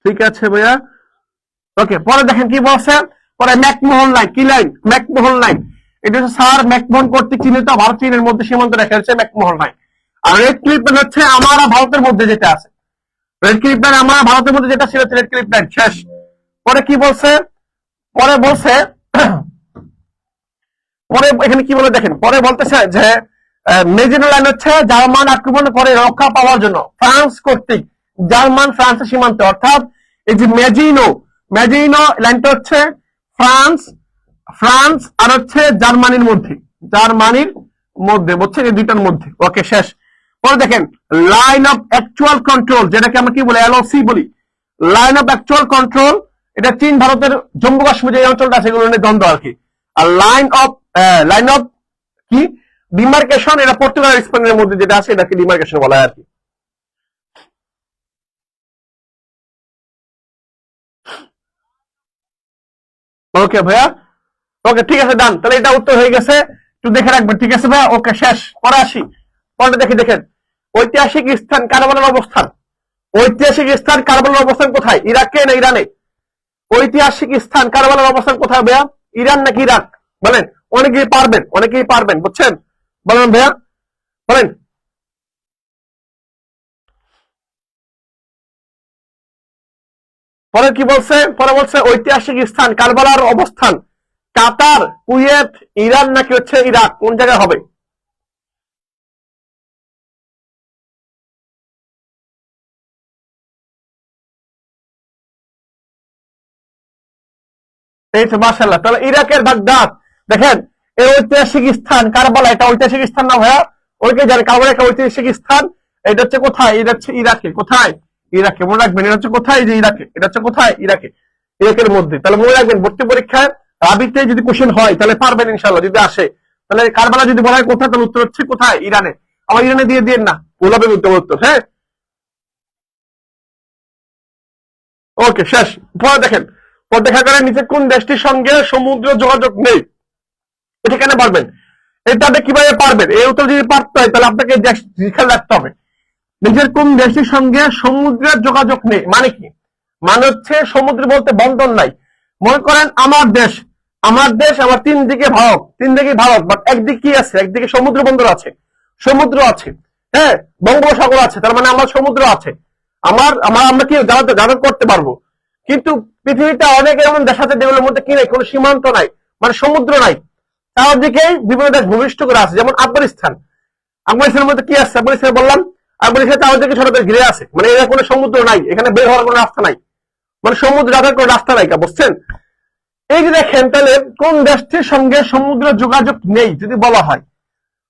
ঠিক আছে ভাইয়া। ওকে, পরে দেখেন কি বলছে, পরে ম্যাকমোহন লাইন। কি লাইন? McMahon line. এটা হচ্ছে স্যার ম্যাকমোহন কর্তৃক চিহ্নিত ভারত চীনের মধ্যে সীমান্ত রেখা হচ্ছে ম্যাকমোহন লাইন। আর রেড ক্লিপ লাইন হচ্ছে আমরা ভারতের মধ্যে যেটা আছে, রেড ক্লিপ লাইন আমরা ভারতের মধ্যে যেটা ছিল, রেড ক্লিপ লাইন। শেষ। পরে কি বলছে, পরে বলছে, পরে এখানে কি বলে দেখেন, পরে বলতেছে যে মেজিনো লাইন হচ্ছে জার্মান আক্রমণ করে রক্ষা পাওয়ার জন্য ফ্রান্স কর্তৃক জার্মান ফ্রান্সের সীমান্তে, অর্থাৎ এই যে মেজিনো লাইনটা হচ্ছে ফ্রান্স আর হচ্ছে জার্মানির মধ্যে বুঝছেন, এই দুইটার মধ্যে। ওকে, শেষ। পরে দেখেন লাইন অফ অ্যাকচুয়াল কন্ট্রোল, যেটাকে আমরা কি বলি, এলওসি বলি। লাইন অফ অ্যাকচুয়াল কন্ট্রোল, এটা চীন ভারতের জম্মু কাশ্মীর যে অঞ্চলটা আছে এগুলো নিয়ে দ্বন্দ্ব আর কি। আর লাইন অফ কি ডিমার্কেশন, এটা পর্তুগাল আর স্পেনের মধ্যে যেটা আছে এটাকে ডিমার্কেশন বলা হয় আর কি। ওকে ভাইয়া, ওকে ঠিক আছে, ডান। তাহলে এটা উত্তর হয়ে গেছে, একটু দেখে রাখবেন, ঠিক আছে ভাইয়া। ওকে, শেষ। পরে আসি, পরে দেখেন ঐতিহাসিক স্থান কারবালার অবস্থান। ঐতিহাসিক স্থান কারবালার অবস্থান কোথায়, ইরাকে না ইরানে? ঐতিহাসিক স্থান কারবালার অবস্থান কোথায় ভাইয়া, ইরান নাকি ইরাক? বলেন। অনেকেই পারবেন বুঝছেন, বলেন ভাইয়া, বলেন। পরে কি বলছে, পরে বলছে ঐতিহাসিক স্থান কারবালার অবস্থান কাতার, কুয়েত, ইরান নাকি হচ্ছে ইরাক, কোন জায়গায় হবে? এই তো মাশাআল্লাহ। তাহলে ইরাকের বাগদাদ। দেখেন এই ঐতিহাসিক স্থান কারবালা, এটা ঐতিহাসিক স্থান না ভাইয়া? ওইকে জানে কারবালা একটা ঐতিহাসিক স্থান। এটা হচ্ছে কোথায়? এটা হচ্ছে ইরাকে। কোথায়? ইরাকে। মনে রাখবেন, এটা হচ্ছে কোথায়? যে ইরাকে। এটা হচ্ছে কোথায়? ইরাকে। ইরাকের মধ্যে। তাহলে মনে রাখবেন, ভর্তি পরীক্ষায় রাবিতে যদি কোশ্চেন হয় তাহলে পারবেন ইনশাআল্লাহ, যদি আসে। তাহলে কারবালা যদি বলা হয় কোথায়, তাহলে উত্তর হচ্ছে কোথায়? ইরানে। আবার ইরানে দিয়ে দিন না, গোলাপে উত্তর। হ্যাঁ, ওকে, শেষ। পরে দেখেন, পরে দেখা গেলে নিচে কোন দেশটির সঙ্গে সমুদ্র যোগাযোগ নেই, এটা কেন পারবেন? এটা কিভাবে পারবেন? এই উত্তর যদি পারতে হয় তাহলে আপনাকে খেয়াল রাখতে হবে, নিজের কোন দেশের সঙ্গে সমুদ্রের যোগাযোগ নেই মানে কি? মানে হচ্ছে সমুদ্র বলতে বন্দর নাই। মনে করেন আমার দেশ আমার তিন দিকে ভারত, বাট একদিকে কি আছে? একদিকে সমুদ্র বন্দর আছে, সমুদ্র আছে, হ্যাঁ, বঙ্গোপসাগর আছে, তার মানে আমার সমুদ্র আছে। আমরা কি যাতায়াত করতে পারবো। কিন্তু পৃথিবীতে অনেক এমন দেশ আছে যেগুলোর মধ্যে কি নাই, কোনো সীমান্ত নাই, মানে সমুদ্র নাই। চারদিকেই বিভিন্ন দেশ ভূমিষ্ঠ করে আছে, যেমন আফগানিস্তানের মধ্যে কি আছে? আফগানিস্তান বললাম, আফগানিস্তান চারদিকে সরকার ঘিরে আছে, মানে এখানে কোনো সমুদ্র নাই, এখানে বের হওয়ার কোনো রাস্তা নাই, মানে সমুদ্র যাতায়াত কোনো রাস্তা নাই, বুঝছেন? এই যে দেখেন, তাহলে কোন দেশটির সঙ্গে সমুদ্র যোগাযোগ নেই যদি বলা হয়,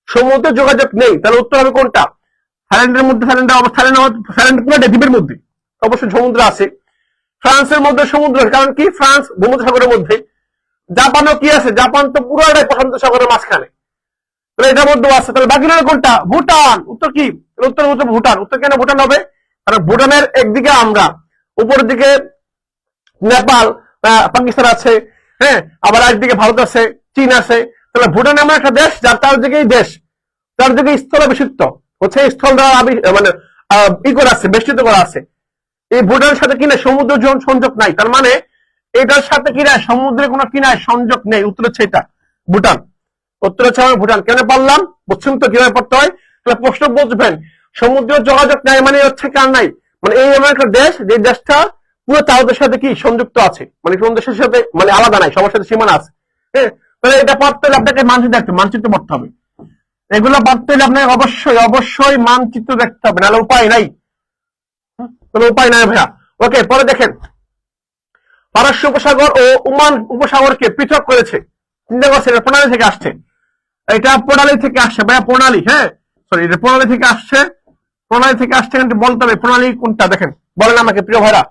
সমুদ্র যোগাযোগ নেই, তাহলে উত্তর হবে কোনটা? থাইল্যান্ডের মধ্যে, থাইল্যান্ড পুরো দ্বীপের মধ্যে অবশ্যই সমুদ্র আছে। ফ্রান্সের মধ্যে সমুদ্র, কারণ কি ফ্রান্স ভূমধ্যসাগরের মধ্যে। জাপানও কি আছে? জাপান তো পুরোটাই প্রশান্ত সাগরের মাঝখানে, তাহলে এটার মধ্যেও আছে। তাহলে বাকি রইল কোনটা? ভুটান। উত্তর কি? উত্তর ভুটান। উত্তর কেন ভুটান হবে? কারণ ভুটানের একদিকে আমরা, উপরের দিকে নেপাল, পাকিস্তান আছে, হ্যাঁ, আবার একদিকে ভারত আছে, চীন আছে। তাহলে ভুটান এমন একটা দেশ যার চারদিকে স্থল বেষ্টিত, হচ্ছে স্থল দ্বারা মানে করা আছে, বেষ্টিত করা আছে। এই ভুটানের সাথে কিনা সমুদ্র সংযোগ নাই, তার মানে এটার সাথে কিনা সমুদ্রের কোনো কিনা সংযোগ নেই। উত্তর হচ্ছে এটা, ভুটান। উত্তর হচ্ছে আমার ভুটান। কেন পারলাম? বুঝছেন তো কিভাবে পড়তে হয়? তাহলে প্রশ্ন বুঝবেন, সমুদ্র যোগাযোগ নাই মানে হচ্ছে কার নাই, মানে এই এমন একটা দেশ যে দেশটা পুরো চারদের সাথে কি সংযুক্ত আছে, মানে কোন দেশের সাথে মানে আলাদা নাই, সবার সাথে সীমানা আছে। হ্যাঁ, তাহলে এটা পড়তে হলে আপনাকে মানচিত্র পড়তে হবে। এগুলো পড়তে হলে আপনাকে অবশ্যই মানচিত্র দেখতে হবে, নাহলে উপায় নাই, কোনো উপায় নাই ভাইয়া। ওকে, পরে দেখেন, পারস্য উপসাগর ও ওমান উপসাগরকে পৃথক করেছে। চিন্তা করছেন, এটা প্রণালী থেকে আসছে, এটা প্রণালী থেকে আসছে ভাইয়া, প্রণালী। হ্যাঁ, সরি, এটা প্রণালী থেকে আসছে, কিন্তু বলতে হবে প্রণালী কোনটা। দেখেন, বলেন আমাকে প্রিয় ভাইরা,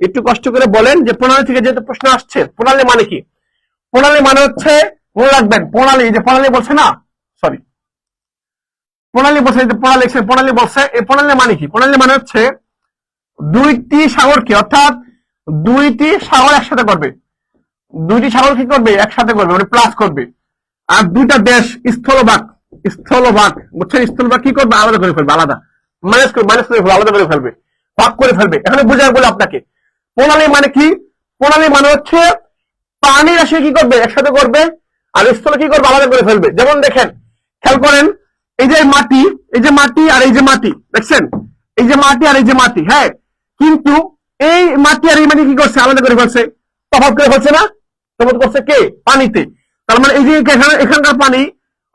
একটু কষ্ট করে বলেন যে প্রণালী থেকে যেহেতু প্রশ্ন আসছে, প্রণালী মানে কি? প্রণালী মানে হচ্ছে, মনে রাখবেন, প্রণালী বলছে না, সরি, প্রণালী বলছে, প্রণালী বলছে, এই প্রণালী মানে কি? প্রণালী মানে হচ্ছে দুইটি সাগরকে, অর্থাৎ দুইটি সাগর একসাথে করবে, একসাথে করবে, মানে প্লাস করবে। আর দুইটা দেশ স্থলভাগ, বুঝছেন, স্থলভাগ কি করবে? আলাদা করে ফেলবে, আলাদা মাইনাস করে ফেলবে, আলাদা করে ফেলবে, ভাগ করে ফেলবে। এখানে বোঝার বলে আপনাকে প্রণালী মানে কি? প্রণালী মানে হচ্ছে পানি রাশি কি করবে? একসাথে করবে, আর স্থল কি করবে? আলাদা করে ফেলবে। যেমন দেখেন, খেয়াল করেন, এই যে মাটি আর এই যে মাটি, দেখছেন, এই যে মাটি আর এই যে মাটি, হ্যাঁ, কিন্তু এই মাটি আর এই মাটি কি করছে? আলাদা করে ফেলছে, তফাৎ করে ফেলছে না? তফাৎ করছে কে? পানিতে। তার মানে এই যে এখানকার পানি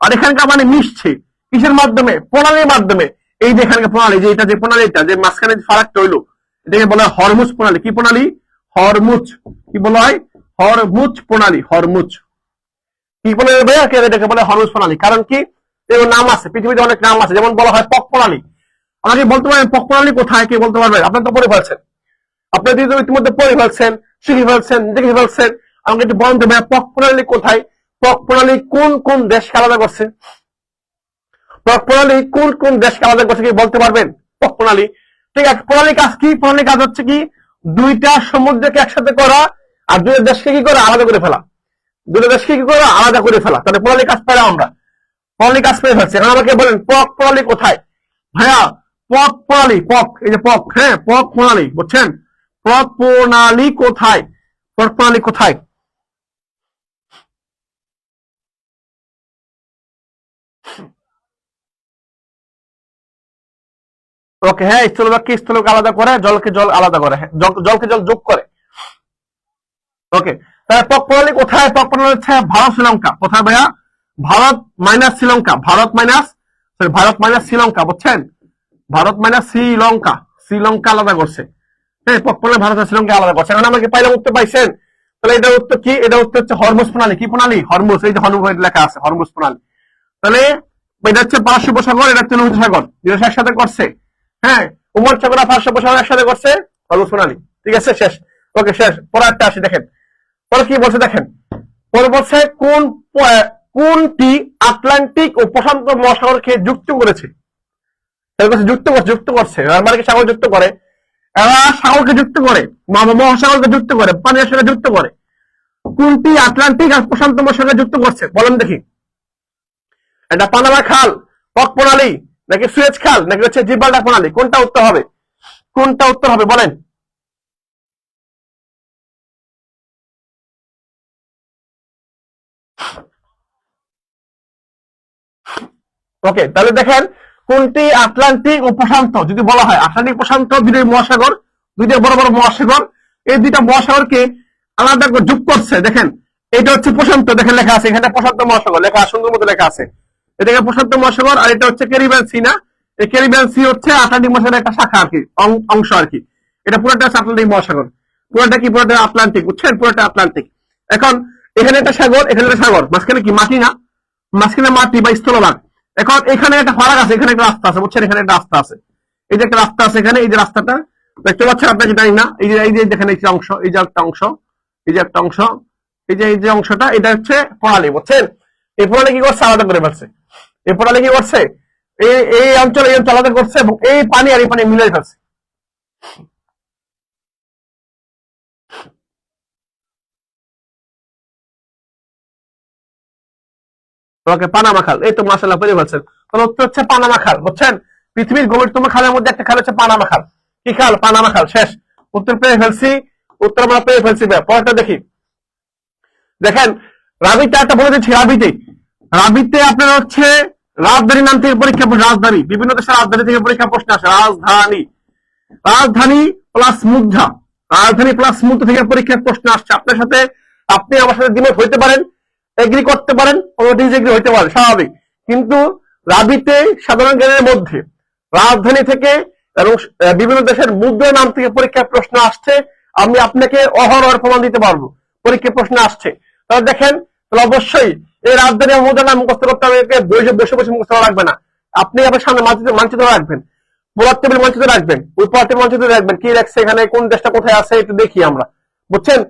আর এখানকার পানি মিশছে, কিসের মাধ্যমে? প্রণালীর মাধ্যমে। এই যে এখানে প্রণালী, যে এটা যে প্রণালীটা, যে মাঝখানে ফারাকটা হইলো, এটাকে বলা হয় হরমুজ প্রণালী। কি প্রণালী? হরমুজ। কি বলা হয়? হরমুজ প্রণালী। হরমুজ কি প্রণালী ভাইয়া? এটাকে বলে হরমুজ প্রণালী। কারণ কি? এর নাম আছে, পৃথিবীতে অনেক নাম আছে। যেমন বলা হয় পক প্রণালী। আমাকে বলতে পারেন পক প্রণালী কোথায়? কে বলতে পারবেন? আপনার তো পড়ে ফেলছেন, আপনি ইতিমধ্যে পড়ে ফেলছেন, শিখে ফেলছেন, দেখে ফেলছেন। আমাকে একটু বলেন তো ভাইয়া, পক প্রণালী কোথায়? পক প্রণালী কোন কোন দেশকে আলাদা করছে? পক প্রণালী কোন কোন দেশকে আলাদা করছে কি বলতে পারবেন? পক প্রণালী, ঠিক আছে। প্রণালী কাজ কি? প্রণালী কাজ হচ্ছে কি? দুইটা সমুদ্রকে একসাথে করা, আর দুইটা দেশকে কি করা? আলাদা করে ফেলা। দুটো দেশকে কি করা? আলাদা করে ফেলা। তাহলে প্রণালী কাজ পেলাম আমরা, প্রণালী কাজ পেয়ে ফেলছে। এখন আমাকে বলেন পক প্রণালী কোথায়? ভাইয়া পক প্রণালী, পক, এই যে পক, হ্যাঁ পক প্রণালী, বুঝছেন? পক প্রণালী কোথায়? পক প্রণালী কোথায়? ওকে, হ্যাঁ, স্থলভাগকে স্থলকে আলাদা করে, জলকে জল আলাদা করে, হ্যাঁ, জলকে জল যোগ করে। ওকে, তাহলে পক প্রণালী কোথায়? পক প্রণালী হচ্ছে ভারত শ্রীলঙ্কা। কোথায় ভাইয়া? Bharat minus Sri Lanka. Bharat minus, Bharat minus Sri Lanka, বুঝছেন? ভারত মাইনাস শ্রীলঙ্কা। শ্রীলঙ্কা আলাদা করছে। হ্যাঁ, পক প্রণালী ভারত আর শ্রীলঙ্কা আলাদা করছে। এখন আমাকে পাইলাম উত্তর পাইছেন। তাহলে এটার উত্তর কি? এটা উত্তর হচ্ছে হরমুজ প্রণালী। কি প্রণালী? হরমুজ। এই যে হরমুজ লেখা আছে, হরমুজ প্রণালী। তাহলে এটা হচ্ছে পারস্য উপসাগর, এটা হচ্ছে লোহিত সাগর, যেটা একসাথে করছে। হ্যাঁ, উমর সাগর আর পারস্য উপসাগর একসাথে করছে হরমুজ প্রণালী। ঠিক আছে, শেষ। ওকে, শেষ। পরে একটা আসি, দেখেন পরে কি বলছে, দেখেন পরে বলছে কোনটি আটলান্টিক ও প্রশান্ত মহাসাগরকে যুক্ত করেছে? যুক্ত করছে, যুক্ত করছে। মানে কি সাগর যুক্ত করে? এরা সাগরকে যুক্ত করে, মহাসাগরকে যুক্ত করে, পানির সাথে যুক্ত করে। কোনটি আটলান্টিক আর প্রশান্ত মহাসাগরকে যুক্ত করছে? বলেন দেখি। এটা পানামা খাল, পক প্রণালী, নাকি সুয়েজ খাল, নাকি হচ্ছে জিব্রাল্টার প্রণালী? কোনটা উত্তর হবে? কোনটা উত্তর হবে বলেন? ওকে, তাহলে দেখেন কোনটি আটলান্টিক ও প্রশান্ত, যদি বলা হয় আটলান্টিক প্রশান্ত দুইটাই মহাসাগর, দুইটা বড় বড় মহাসাগর, এই দুইটা মহাসাগরকে আলাদা করে যোগ করছে। দেখেন এটা হচ্ছে প্রশান্ত, দেখেন লেখা আছে এখানে প্রশান্ত মহাসাগর, লেখা সুন্দর মতো লেখা আছে। এটাকে প্রশান্ত মহাসাগর, আর এটা হচ্ছে ক্যারিবিয়ান সি। না, এই ক্যারিবিয়ান সি হচ্ছে আটলান্টিক মহাসাগরের একটা শাখা আর কি, অংশ আর কি। এটা পুরোটা হচ্ছে আটলান্টিক মহাসাগর। পুরোটা কি? পুরোটা আটলান্টিক, বুঝছেন? পুরোটা আটলান্টিক। এখন এখানে একটা সাগর, এখানে একটা সাগর, মাঝখানে কি মাটি? না, মাঝখানে মাটি বা স্থলভাগ। এখন এখানে একটা ফারাক আছে, এখানে একটা রাস্তা আছে, বুঝছেন? এখানে একটা রাস্তা আছে, এই যে একটা রাস্তা আছে এখানে, এই যে রাস্তাটা দেখতে পাচ্ছেন আপনাকে, জানি না, এই যে দেখেন এই যে অংশ, এই যে একটা অংশ, এই যে একটা অংশ, এই যে অংশটা, এটা হচ্ছে প্রণালী, বুঝছেন? এই প্রণালী কি করছে? আলাদা করে ফেলছে। এই প্রণালী কি করছে? এই অঞ্চল এই অঞ্চল আলাদা করছে, এবং এই পানি আর এই পানি মিলাই ফেলছে। তোমাকে পানামা খাল, এই তো মাসাল্লাহ পেরে ফেলছেন। তাহলে উত্তর হচ্ছে পানামা খাল, বুঝছেন? পৃথিবীর গভীরতম খালের মধ্যে একটা খাল হচ্ছে পানামা খাল। কি খাল? পানামা খাল। শেষ, উত্তর পেয়ে ফেলছি। উত্তর আমরা পেয়ে ফেলছি। পরেরটা দেখি। দেখেন রাবিতে একটা বলে দিচ্ছি, রাবিতে, রাবিতে আপনার হচ্ছে রাজধানী নাম থেকে পরীক্ষা, রাজধানী, বিভিন্ন দেশের রাজধানী থেকে পরীক্ষা প্রশ্ন আসে। রাজধানী, রাজধানী প্লাস মুগ্ধা, রাজধানী প্লাস মুগ্ধা থেকে পরীক্ষার প্রশ্ন আসছে। আপনার সাথে, আপনি আমার সাথে দ্বিমত হইতে পারেন, এগ্রি করতে পারেন, ডিসএগ্রি হইতে পারেন, স্বাভাবিক। কিন্তু রাবিতে সাধারণ জ্ঞানের মধ্যে রাজধানী থেকে এবং বিভিন্ন দেশের মুদ্রা নাম থেকে পরীক্ষার প্রশ্ন আসছে। আমি আপনাকে অহরহ প্রমাণ দিতে পারবো, পরীক্ষার প্রশ্ন আসছে। তাহলে দেখেন, তাহলে অবশ্যই এই রাজধানী এবং মুদ্রা নাম মুখস্থ করতে হবে, বসে বসে মুখস্থ রাখবে না। আপনি আপনার সামনে মানচিত্র রাখবেন, পোলার টেবিল মানচিত্র রাখবেন, ওই পোলার টেবিল মানচিত্র রাখবেন, কি রাখছে এখানে, কোন দেশটা কোথায় আছে একটু দেখি আমরা, বুঝছেন?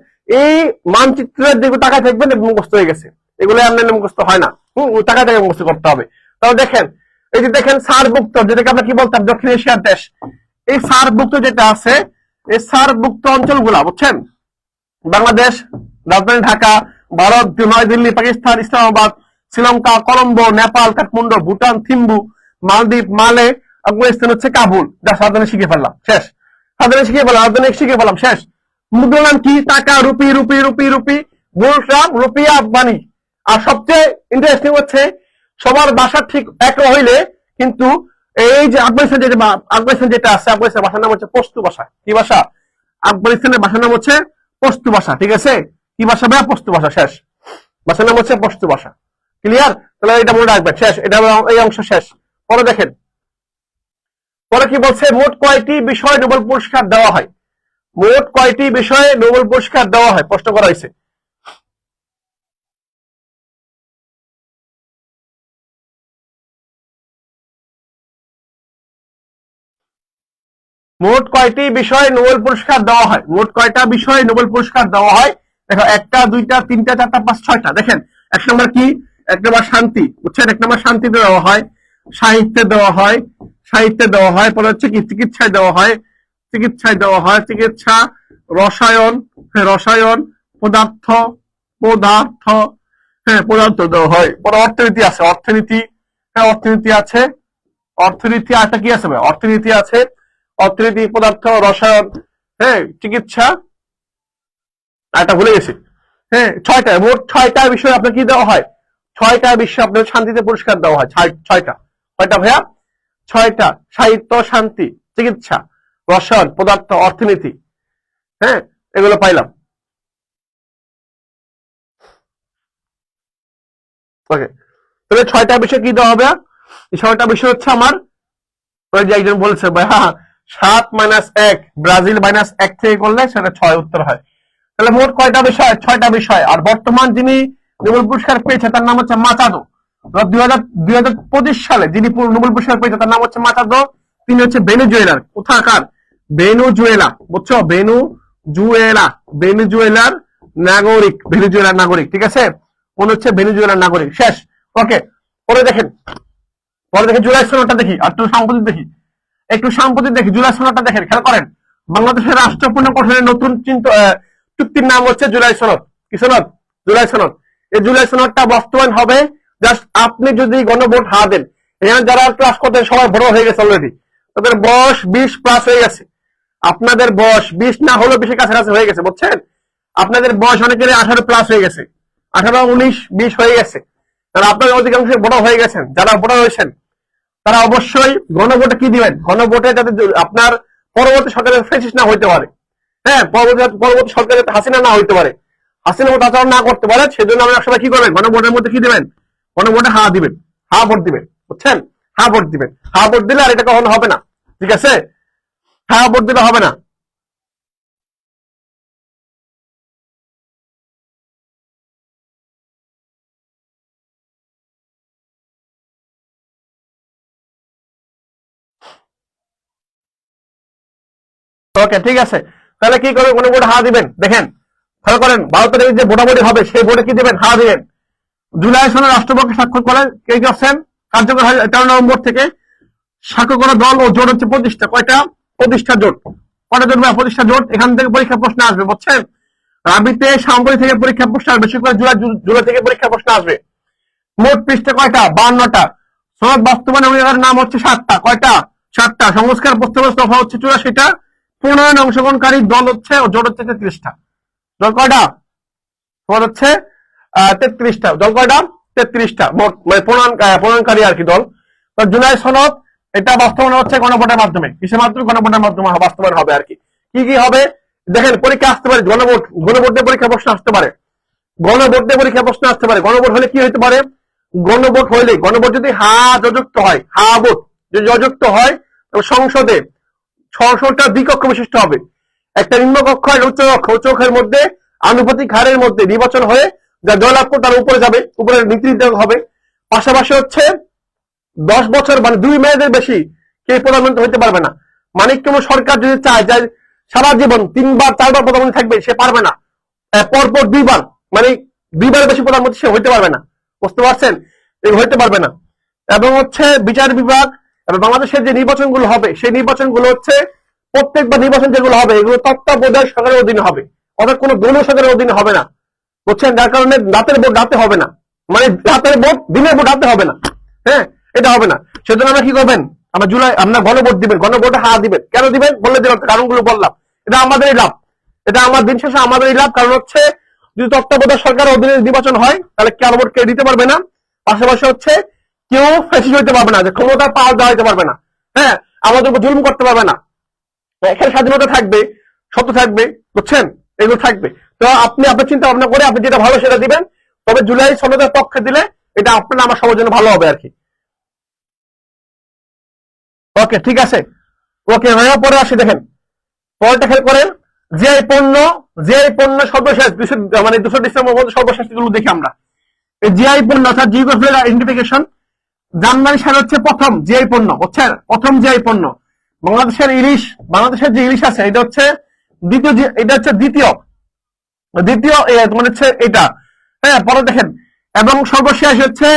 এই মানচিত্রের দিকে তাকায় থাকবেন, মুখস্থ হয়ে গেছে। এগুলো এমনি মুখস্থ হয় না, ওই টাকা থেকে মুখস্থ করতে হবে। তাহলে দেখেন, এই যে দেখেন সার্কভুক্ত, যেটাকে আমরা কি বলতাম দক্ষিণ এশিয়ার দেশ, এই সার্কভুক্ত যেটা আছে, এই সার্কভুক্ত অঞ্চলগুলা, বুঝছেন? বাংলাদেশ, রাজধানী ঢাকা, ভারত, নয়াদিল্লি, পাকিস্তান, ইসলামাবাদ, শ্রীলঙ্কা, কলম্বো, নেপাল, কাঠমান্ডু, ভুটান, থিম্বু, মালদ্বীপ, মালে, আফগানিস্তান হচ্ছে কাবুল। যা সাবধানে শিখে ফেললাম, শেষ। সাবধানে শিখে ফেললাম, সাবধানে শিখে ফেললাম, শেষ। মুদ্রার নাম কি? Taka, rupee, rupee, rupee, rupee, গুলশাম, রুপিয়া, আফগানি। আর সবচেয়ে ইন্টারেস্টিং হচ্ছে সবার ভাষা ঠিক এক হইলে কিন্তু এই যে আফগানিস্তান যেটা আছে, আফগানিস্তানের ভাষার নাম হচ্ছে পশতু ভাষা। কি ভাষা? আফগানিস্তানের ভাষার নাম হচ্ছে পশতু ভাষা। ঠিক আছে, কি ভাষা ভাইয়া? পশতু ভাষা। শেষ, ভাষার নাম হচ্ছে পশতু ভাষা। ক্লিয়ার? তাহলে এটা মনে রাখবেন, শেষ। এটা এই অংশ শেষ। পরে দেখেন, পরে কি বলছে, মোট কয়টি বিষয়ে নোবেল পুরস্কার দেওয়া হয়? মোট কয়টি বিষয়ে নোবেল পুরস্কার দেওয়া হয় প্রশ্ন করা হয়েছে। মোট কয়টি বিষয়ে নোবেল পুরস্কার দেওয়া হয়? মোট কয়টা বিষয়ে নোবেল পুরস্কার দেওয়া হয়? দেখো, একটা, দুইটা, তিনটা, চারটা, পাঁচ, ছয়টা। দেখেন, এক নম্বর কি? এক নম্বর শান্তি, বুঝছেন? এক নম্বর শান্তিতে দেওয়া হয়, সাহিত্যে দেওয়া হয়, সাহিত্যে দেওয়া হয়। পরে হচ্ছে কি, চিকিৎসায় দেওয়া হয়, চিকিৎসায় দেওয়া হয়, চিকিৎসা, রসায়ন, রসায়ন, পদার্থ, পদার্থ, হ্যাঁ পদার্থ দেওয়া হয়। পরে অর্থনীতি আছে, অর্থনীতি, হ্যাঁ অর্থনীতি আছে, অর্থনীতি। আরেকটা কি আছে ভাই? অর্থনীতি আছে, অর্থনীতি, পদার্থ, রসায়ন, হ্যাঁ চিকিৎসা, একটা ভুলে গেছি। হ্যাঁ ছয়টা, মোট ছয়টা বিষয় আপনার কি দেওয়া হয়? ছয়টা বিষয় আপনার শান্তিতে পুরস্কার দেওয়া হয়। ছয়টা, কয়টা ভাইয়া? ছয়টা। সাহিত্য, শান্তি, চিকিৎসা, রসায়ন, পদার্থ, অর্থনীতি, হ্যাঁ এগুলো পাইলাম। ওকে, তাহলে ছয়টা বিষয় কি দেওয়া হবে? এই ছয়টা বিষয় হচ্ছে আমার, ওই যে একজন বলছে ভাইয়া 7 - 1, ব্রাজিল -1 থেকে করলে সেটা 6 উত্তর হয়। তাহলে মোট কয়টা বিষয়? 6টা বিষয়। আর বর্তমান যিনি নোবেল পুরস্কার পেয়েছে তার নাম হচ্ছে মাচাদো। 2025 সালে যিনি নোবেল পুরস্কার পেয়েছে তার নাম হচ্ছে মাচাদো। তিনি হচ্ছে ভেনেজুয়েলার, কোথাকার? ভেনেজুয়েলা, বুঝছো? ভেনেজুয়েলা, ভেনেজুয়েলার নাগরিক, ভেনেজুয়েলার নাগরিক, ঠিক আছে? কোন হচ্ছে ভেনেজুয়েলার নাগরিক। শেষ। ওকে, পরে দেখেন, পরে দেখেন জুলাই সনদটা দেখি, আর একটু সাম্প্রতিক দেখি, একটু সাম্প্রতিক দেখি। জুলাই সনদটা দেখেন, খেয়াল করেন। বাংলাদেশের রাষ্ট্র পুনর্গঠনের নতুন চুক্তির নাম হচ্ছে জুলাই সনদ। কি সনদ? জুলাই সনদ। এই জুলাই সনদটা বাস্তবায়ন হবে জাস্ট আপনি যদি গণভোট হা দেন। এখানে যারা ক্লাস করতেন সবাই বড় হয়ে গেছে অলরেডি, তাদের বয়স 20+ হয়ে গেছে। আপনাদের বয়স 20 না হলেও 20 কাছাকাছি হয়ে গেছে, বুঝছেন? আপনাদের বয়স অনেকের 18+ হয়ে গেছে, 18, 19, 20 হয়ে গেছে। তারা আপনাদের অধিকাংশ বড় হয়ে গেছেন। যারা বড় হয়েছেন তারা অবশ্যই গণভোটে কি দিবেন? গণভোটে যাতে আপনার পরবর্তী সরকারের ফেসিস না হইতে পারে, হ্যাঁ পরবর্তী সরকারের হাসিনা না হইতে পারে, হাসিনা মতো আচরণ না করতে পারে, সেজন্য আমরা সবাই কি করবেন? গণভোটের মধ্যে কি দিবেন? গণভোটে হা দিবেন, হা ভোট দিবেন, বুঝছেন? হা ভোট দিবেন। হা ভোট দিলে আর এটা কখনো হবে না, ঠিক আছে? হা ভোট দিলে হবে না। ওকে, ঠিক আছে। তাহলে কি করবেন? গণভোটে হা দিবেন। দেখেন, ভালো করেন, ভারতের যে ভোটাভুটি হবে সেই ভোটে কি দিবেন? হা দিবেন। জুলাই সনে রাষ্ট্রপক্ষে স্বাক্ষর করে কে করছেন? কার্যকর হয় 13 নভেম্বর থেকে। স্বাক্ষর করা দল ও জোট হচ্ছে 25টা। কয়টা? 25টা জোট। কয়টা জোট? 25টা জোট। এখান থেকে পরীক্ষা প্রশ্ন আসবে, বুঝছেন? রাবিতে সামগ্রী থেকে পরীক্ষা প্রশ্ন আসবে, বেশি করে জুলাই থেকে পরীক্ষা প্রশ্ন আসবে। মোট পৃষ্ঠা কয়টা? 52টা। সনদ বাস্তবায়ন অঙ্গীকারের নাম হচ্ছে 7টা। কয়টা? 7টা। সংস্কার প্রস্তাবের দফা হচ্ছে 84টা। প্রণয়ন অংশগ্রহণকারী দল হচ্ছে জোট হচ্ছে 33টা। দল কয়টা? তোমার হচ্ছে 33টা। দল কয়টা? 33টা মোট, মানে প্রণয়নকারী আর কি দল। জুলাই সনদ এটা বাস্তবায়ন হচ্ছে গণভোটের মাধ্যমে। কিসের মাধ্যমে? গণভোটের মাধ্যমে বাস্তবায়ন হবে আর কি। কি কি হবে? দেখেন, পরীক্ষা আসতে পারে গণভোট, গণভোট দিয়ে পরীক্ষা প্রশ্ন আসতে পারে, গণভোট দিয়ে পরীক্ষা প্রশ্ন আসতে পারে। গণভোট হলে কি হতে পারে? গণভোট হইলে, গণভোট যদি হা যযুক্ত হয়, হা ভোট যদি যযুক্ত হয়, সংসদে, সংসদটা দ্বিকক্ষ বিশিষ্ট হবে। একটা নিম্নকক্ষ আর উচ্চকক্ষ। উচ্চকক্ষের মধ্যে আনুপাতিক হারের মধ্যে নির্বাচন হয়ে যা জয়লাভ করে তার উপরে যাবে, উপরে নীতি নির্ধারণ হবে। পাশাপাশি হচ্ছে 10 বছর, মানে 2 মেয়াদের বেশি কে প্রধানমন্ত্রী হইতে পারবে না। মানে কোনো সরকার যদি চায় যে সারা জীবন 3 বার 4 বার প্রধানমন্ত্রী থাকবে, সে পারবে না। পরপর 2 বার, মানে 2 বারের বেশি প্রধানমন্ত্রী সে হইতে পারবে না, বুঝতে পারছেন? হইতে পারবে না। এবং হচ্ছে বিচার বিভাগ এবং বাংলাদেশের যে নির্বাচনগুলো হবে সেই নির্বাচনগুলো হচ্ছে, প্রত্যেকবার নির্বাচন যেগুলো হবে এগুলো তত্ত্বাবধায়ক সরকারের অধীনে হবে, অর্থাৎ কোনো দলীয় সরকারের অধীনে হবে না, বুঝছেন? যার কারণে রাতের ভোট রাতে হবে না, মানে রাতের ভোট দিনের ভোট রাতে হবে না, হ্যাঁ এটা হবে না। সেজন্য আমরা কি করবেন? আমরা জুলাই, আপনার গণভোট দিবেন, গণভোটে হা দিবেন। কেন দিবেন বলে দিলাম, কারণগুলো বললাম। এটা আমাদেরই লাভ, এটা আমার দিন শেষে আমাদেরই লাভ। কারণ হচ্ছে যদি তত্ত্বাবধায়ক সরকারের অধীনে নির্বাচন হয় তাহলে গণভোট কে দিতে পারবে না। পাশাপাশি হচ্ছে কেউ ফ্যাসিস্ট হইতে পারবে না, যে ক্ষমতা পাওয়ার দেওয়া হইতে পারবে না, হ্যাঁ আমাদের উপর জুলুম করতে পারবে না। এখানে স্বাধীনতা থাকবে, সত্য থাকবে, বুঝছেন? এগুলো থাকবে। তো আপনি আপনার চিন্তা ভাবনা করে আপনি যেটা ভালো সেটা দিবেন। তবে জুলাই সনদের পক্ষে দিলে এটা আপনার আমার সবার জন্য ভালো হবে আর কি। ওকে ঠিক আছে। ওকে ভাইয়া পরে আসি, দেখেন পরেরটা খেয়াল করেন। জিআই পণ্য, জিআই পণ্য সর্বশেষ 200 ডিসেম্বর মধ্যে সর্বশেষ গুলো দেখি আমরা। এই জিআই পণ্য অর্থাৎ জিওগ্রাফিক্যাল আইডেন্টিফিকেশন জানুয়ারি সালে হচ্ছে প্রথম জিআই পণ্য, বুঝছেন? প্রথম জিআই পণ্য। বাংলাদেশের ইলিশ, বাংলাদেশের যে ইলিশ আছে এটা হচ্ছে দ্বিতীয়, এটা হচ্ছে দ্বিতীয় মানে হচ্ছে এটা। হ্যাঁ, পরে দেখেন এবং সর্বশেষ হচ্ছে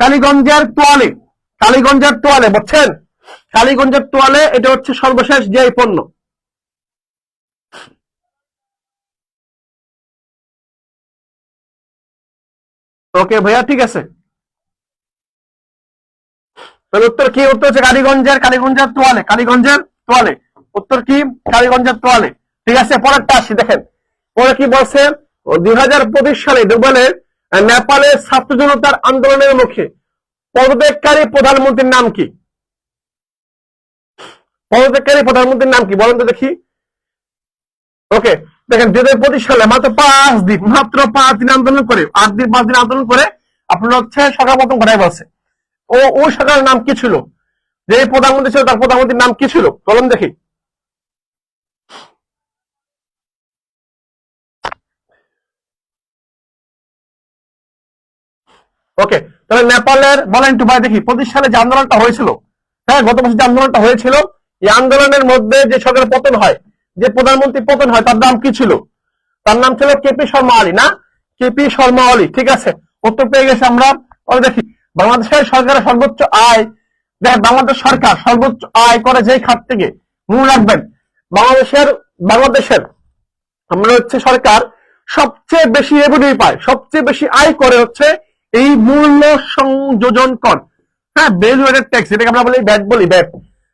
কালীগঞ্জের তোয়ালে, কালীগঞ্জের তোয়ালে, বুঝছেন? কালীগঞ্জের তোয়ালে এটা হচ্ছে সর্বশেষ জিআই পণ্য। ওকে ভাইয়া ঠিক আছে। তাহলে উত্তর কি? উত্তর হচ্ছে কালীগঞ্জের তোয়ালে, কালীগঞ্জের তোয়ালে। উত্তর কি? কালীগঞ্জের তোয়ালে। ঠিক আছে, পরেরটা আসি, দেখেন পরে কি বলছে। 2025 সালে নেপালের ছাত্র জনতার আন্দোলনের মুখে পদত্যাগকারী প্রধানমন্ত্রীর নাম কি? পদত্যাগকারী প্রধানমন্ত্রীর নাম কি বলেন তো দেখি। ওকে দেখেন 2025 সালে মাত্র 5 দিন আন্দোলন করে, 5 দিন আন্দোলন করে আপনার হচ্ছে সরকার পতন ঘটাই বলছে। ওই সরকারের নাম কি ছিল? যে প্রধানমন্ত্রী ছিল তার প্রধানমন্ত্রীর নাম কি ছিল বলেন দেখি। ওকে তাহলে নেপালের বলেন একটু ভাই দেখি 25 সালে যে আন্দোলনটা হয়েছিল, হ্যাঁ গত বছর যে আন্দোলনটা হয়েছিল, এই আন্দোলনের মধ্যে যে সরকারের পতন হয়, যে প্রধানমন্ত্রী পতন হয় তার নাম কি ছিল? তার নাম ছিল কেপি শর্মা ওলি, না? কেপি শর্মা ওলি। ঠিক আছে, উত্তর পেয়ে গেছে আমরা। দেখি বাংলাদেশের সরকারের সর্বোচ্চ আয়, দেখেন বাংলাদেশ সরকার সর্বোচ্চ আয় করে যেই খাত থেকে, মনে রাখবেন বাংলাদেশের আমরা হচ্ছে সরকার সবচেয়ে বেশি রেভিনিউ পায়, সবচেয়ে বেশি আয় করে হচ্ছে এই মূল্য সংযোজন কর। হ্যাঁ, ভ্যালু এডেড ট্যাক্স, এটাকে আমরা বলি ব্যাট, বলি ব্যাট।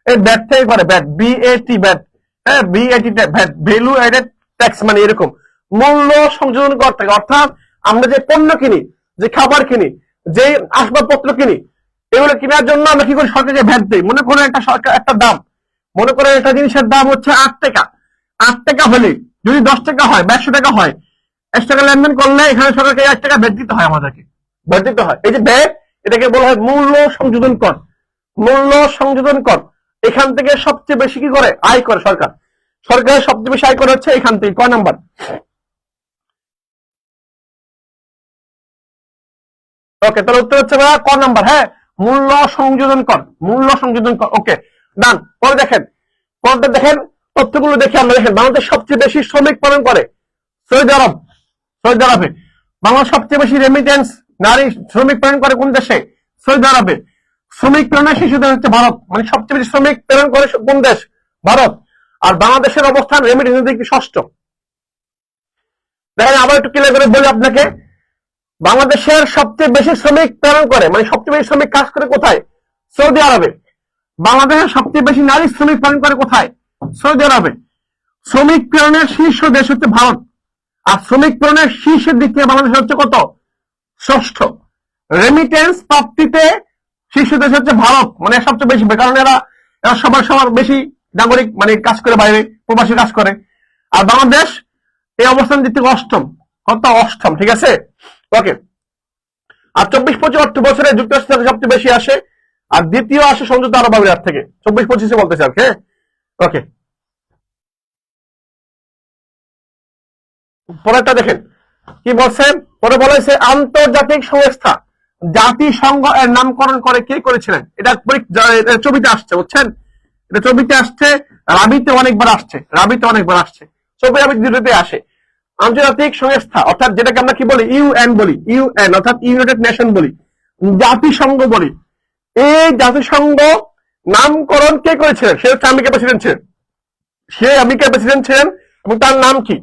এই ব্যাট থেকে করে ব্যাট, বিএটি ব্যাট। হ্যাঁ, BAT VAT, value aided tax মানে এরকম মূল্য সংযোজন কর থাকে। অর্থাৎ আমরা যে পণ্য কিনি, যে খাবার কিনি, যে আসবাবপত্র কিনি, এগুলো কেনার জন্য আমরা কি করি? সরকারকে ভ্যাট দিই। মনে করেন একটা সরকার একটা দাম, মনে করেন একটা জিনিসের দাম হচ্ছে 8 টাকা। 8 টাকা হলে যদি 10 টাকা হয়, 100 টাকা হয়, 1 টাকা লেনদেন করলে এখানে সরকারকে 1 টাকা ভ্যাট দিতে হয়, আমাদেরকে ভ্যাট দিতে হয়। এই যে ভ্যাট, এটাকে বলা হয় মূল্য সংযোজন কর। মূল্য সংযোজন কর, এখান থেকে সবচেয়ে বেশি কি করে? আয় করে সরকার। সরকারের সবচেয়ে বেশি আয় করে হচ্ছে এখান থেকে। কয় নাম্বার? ওকে তাহলে উত্তর হচ্ছে ভাইয়া ক নাম্বার। হ্যাঁ, মূল্য সংযোজন কর, মূল্য সংযোজন কর। ওকে ডান। পরে দেখেন, পরেরটা দেখেন, তথ্যগুলো দেখে আমরা। দেখেন বাংলাদেশ সবচেয়ে বেশি শ্রমিক পালন করে সৌদি আরব, সৌদি আরবে। বাংলাদেশ সবচেয়ে বেশি রেমিটেন্স নারী শ্রমিক প্রেরণ করে কোন দেশে? সৌদি আরবে। শ্রমিক প্রেরণের শিশু দেশ হচ্ছে ভারত, মানে সবচেয়ে বেশি শ্রমিক প্রেরণ করে কোন দেশ? ভারত। আর বাংলাদেশের অবস্থান রেমিটেন্স দিকে ষষ্ঠ। দেখেন আবার একটু ক্লিয়ার করে বলি আপনাকে, বাংলাদেশের সবচেয়ে বেশি শ্রমিক প্রেরণ করে, মানে সবচেয়ে বেশি শ্রমিক কাজ করে কোথায়? সৌদি আরবে। বাংলাদেশের সবচেয়ে বেশি নারী শ্রমিক প্রেরণ করে কোথায়? সৌদি আরবে। শ্রমিক প্রেরণের শীর্ষ দেশ হচ্ছে ভারত, আর শ্রমিক প্রেরণের শীর্ষের দিক থেকে বাংলাদেশ হচ্ছে কত? ষষ্ঠ। রেমিটেন্স প্রাপ্তিতে শীর্ষ দেশ হচ্ছে ভারত, মানে সবচেয়ে বেশি, কারণ এরা সবার বেশি নাগরিক মানে কাজ করে, বাইরে প্রবাসী কাজ করে। আর বাংলাদেশ এই অবস্থান দিক থেকে অষ্টম। কত? অষ্টম। ঠিক আছে, ওকে। আর 24-25 অর্থ বছরে যুক্তরাষ্ট্র থেকে সবচেয়ে বেশি আসে, আর দ্বিতীয় আসে সংযুক্ত আরব আমিরাত থেকে। 24-25 বলতে চান? হ্যাঁ, ওকে। পরেরটা দেখেন কি বলছেন। পরে বলেছে আন্তর্জাতিক সংস্থা জাতিসংঘ এর নামকরণ করে কে করেছিলেন? এটা ছবিতে আসছে, বুঝছেন? এটা ছবিতে আসছে, রাবিতে অনেকবার আসছে, ছবি রাবি দুটোতে আসে। আন্তর্জাতিক সংস্থা অর্থাৎ যেটাকে আমরা কি বলি? ইউএন বলি, ইউএন অর্থাৎ ইউনাইটেড নেশন বলি, জাতিসংঘ বলি। এই জাতিসংঘ নামকরণ কে করেছিলেন? সে হচ্ছে আমেরিকার প্রেসিডেন্ট ছিলেন, এবং তার নাম কি?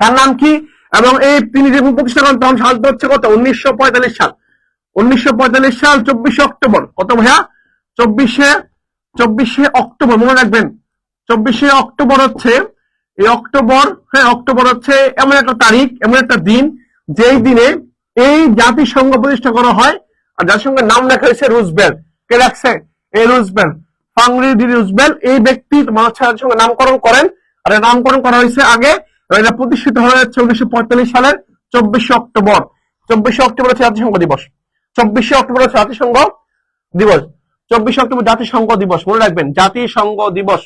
তার নাম কি? এবং এই তিনি যে প্রতিষ্ঠা করেন তখন সালটা হচ্ছে কত? 1945 সাল। 1945 সাল 24শে অক্টোবর। কত ভাইয়া? 24শে অক্টোবর, মনে রাখবেন। 24শে অক্টোবর হচ্ছে এই অক্টোবর, হ্যাঁ অক্টোবর হচ্ছে এমন একটা তারিখ, এমন একটা দিন, যেই দিনে এই জাতিসংঘ প্রতিষ্ঠা করা হয়। আর জাতিসংঘের নাম রাখা হয়েছে রুজভেল্ট। কে রাখছে? এই রুজভেল্ট, ফ্রাঙ্কলিন ডি রুজভেল্ট এই ব্যক্তি তোমার জাতিসংঘ নামকরণ করেন। আর নামকরণ করা হয়েছে আগে, এটা প্রতিষ্ঠিত হয়ে যাচ্ছে 1945 সালের 24শে অক্টোবর। 24শে অক্টোবর হচ্ছে জাতিসংঘ দিবস। 24শে অক্টোবর হচ্ছে জাতিসংঘ দিবস। 24 অক্টোবর জাতিসংঘ দিবস, মনে রাখবেন জাতিসংঘ দিবস।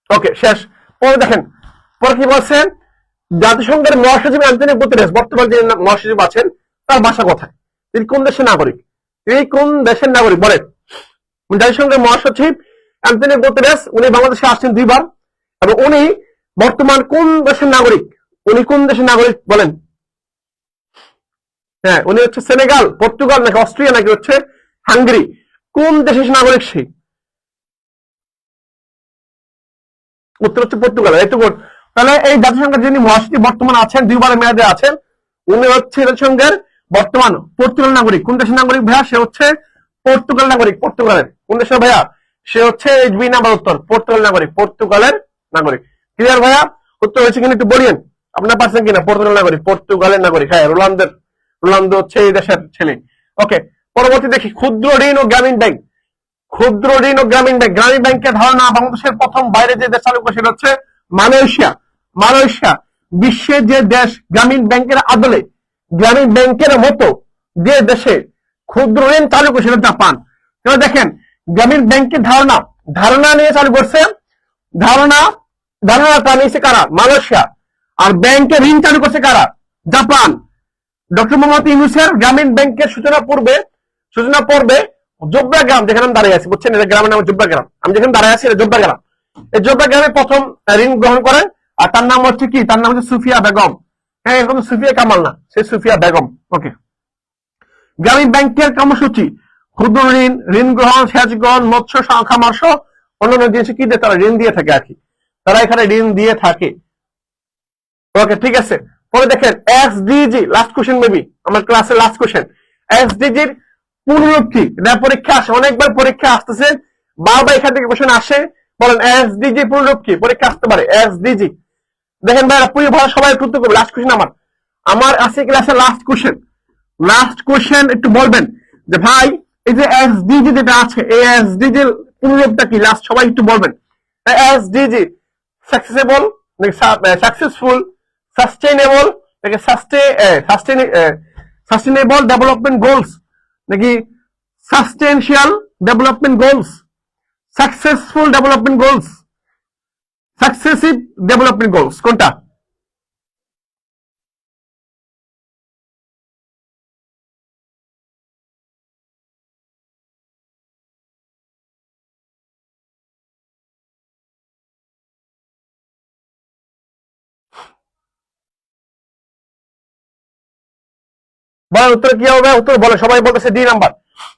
ওকে, শেষ। পরে দেখেন পরে কি বলছেন, জাতিসংঘের মহাসচিব অ্যান্টনিও গুতেরেস, বর্তমান যিনি মহাসচিব আছেন, তার বাসা কোথায়, তিনি কোন দেশের নাগরিক, তিনি কোন দেশের নাগরিক বলেন। জাতিসংঘের মহাসচিব অ্যান্টনিও গুতেরেস, উনি বাংলাদেশে আসছেন 2 বার, এবং উনি বর্তমান কোন দেশের নাগরিক, উনি কোন দেশের নাগরিক বলেন। হ্যাঁ, উনি হচ্ছে সেনেগাল, পর্তুগাল, নাকি অস্ট্রিয়া, নাকি হচ্ছে হাঙ্গেরি, কোন দেশের নাগরিক সে? উত্তর হচ্ছে পর্তুগাল। এইটুকু। তাহলে এই জাতিসংঘের যিনি মহাসচিব বর্তমান আছেন, 2 বারের মেয়াদে আছেন, উনি হচ্ছে জাতিসংঘের বর্তমান পর্তুগাল নাগরিক। কোন দেশের নাগরিক ভাইয়া? সে হচ্ছে পর্তুগাল নাগরিক। পর্তুগালের কোন দেশের ভাইয়া? সে হচ্ছে বি নাম্বার উত্তর, পর্তুগাল নাগরিক, পর্তুগালের নাগরিক। ক্লিয়ার ভাইয়া? উত্তর হয়েছে কিনা একটু বলিয়েন, আপনার পারছেন কিনা? পর্তুগাল নাগরিক, পর্তুগালের নাগরিক। হ্যাঁ, রোনালদো হচ্ছে এই দেশের ছেলে। ওকে, পরবর্তী দেখি ক্ষুদ্র ঋণ ও গ্রামীণ ব্যাংক। ক্ষুদ্র ঋণ ও গ্রামীণ ব্যাংক, গ্রামীণ ব্যাংকের ধারণা বাংলাদেশের প্রথম বাইরে যে দেশ চালু করে সেটা হচ্ছে মালয়েশিয়া। মালয়েশিয়া বিশ্বের যে দেশ গ্রামীণ ব্যাংকের আদলে, গ্রামীণ ব্যাংকের মতো যে দেশে ক্ষুদ্র ঋণ চালু করে সেটা জাপান। দেখেন গ্রামীণ ব্যাংকের ধারণা নিয়ে চালু করছে, ধারণাটা নিয়েছে কারা? মালয়েশিয়া। আর ব্যাংকে ঋণ চালু করছে কারা? জাপান। ডক্টর মোহাম্মদ ইউনূসের গ্রামীণ ব্যাংকের সূচনা পর্বে জোব্রা গ্রাম, যেখানে আমি দাঁড়িয়ে আছি, বুঝছেন, এটা গ্রামের নাম জোব্রা গ্রাম, আমি যেখানে দাঁড়িয়ে আছি এটা জোব্রা গ্রাম। এই জোব্রা গ্রামে প্রথম ঋণ গ্রহণ করেন, আর তার নাম হচ্ছে কি? তার নাম হচ্ছে সুফিয়া বেগম। হ্যাঁ, এরকম সুফিয়া কামাল না, সে সুফিয়া বেগম। ওকে, গ্রামীণ ব্যাংকের কর্মসূচি ক্ষুদ্র ঋণ, ঋণ গ্রহণ, সেচ গ্রহণ, মৎস্য খামার সহ অন্যান্য জিনিসে কি দেয়? তারা ঋণ দিয়ে থাকে আর কি, তারা এখানে ঋণ দিয়ে থাকে। ওকে, ঠিক আছে। পরে দেখেন এসডিজি, লাস্ট কোশ্চেন, মেবি আমার ক্লাসের লাস্ট কোশ্চেন। এসডিজির পুনরুক্তি, এটা পরীক্ষা আসে, অনেকবার পরীক্ষা আসতেছে, বারবার এখান থেকে কোশ্চেন আসে। বলেন এসডিজি পুনরুক্তি, পরীক্ষা আসতে পারে এসডিজি। দেখেন ভাই, পুরো ভাষা সবাই উত্তর করবে। লাস্ট কোশ্চেন আমার আছে ক্লাসের লাস্ট কোশ্চেন একটু বলবেন যে ভাই এই যে এসডিজি যেটা আছে, এই এসডিজির পুনরূপটা কি? লাস্ট সবাই একটু বলবেন। এসডিজি সাকসেসেবল নাকি সাকসেসফুল, সাস্টেইনেবল নাকি সাস্টেইনেবল ডেভেলপমেন্ট গোলস, নাকি substantial development goals, successful development goals, successive development goals, কোনটা? বলেন উত্তর কি হবে? উত্তর বলে, সবাই বলতেছে ডি নাম্বার।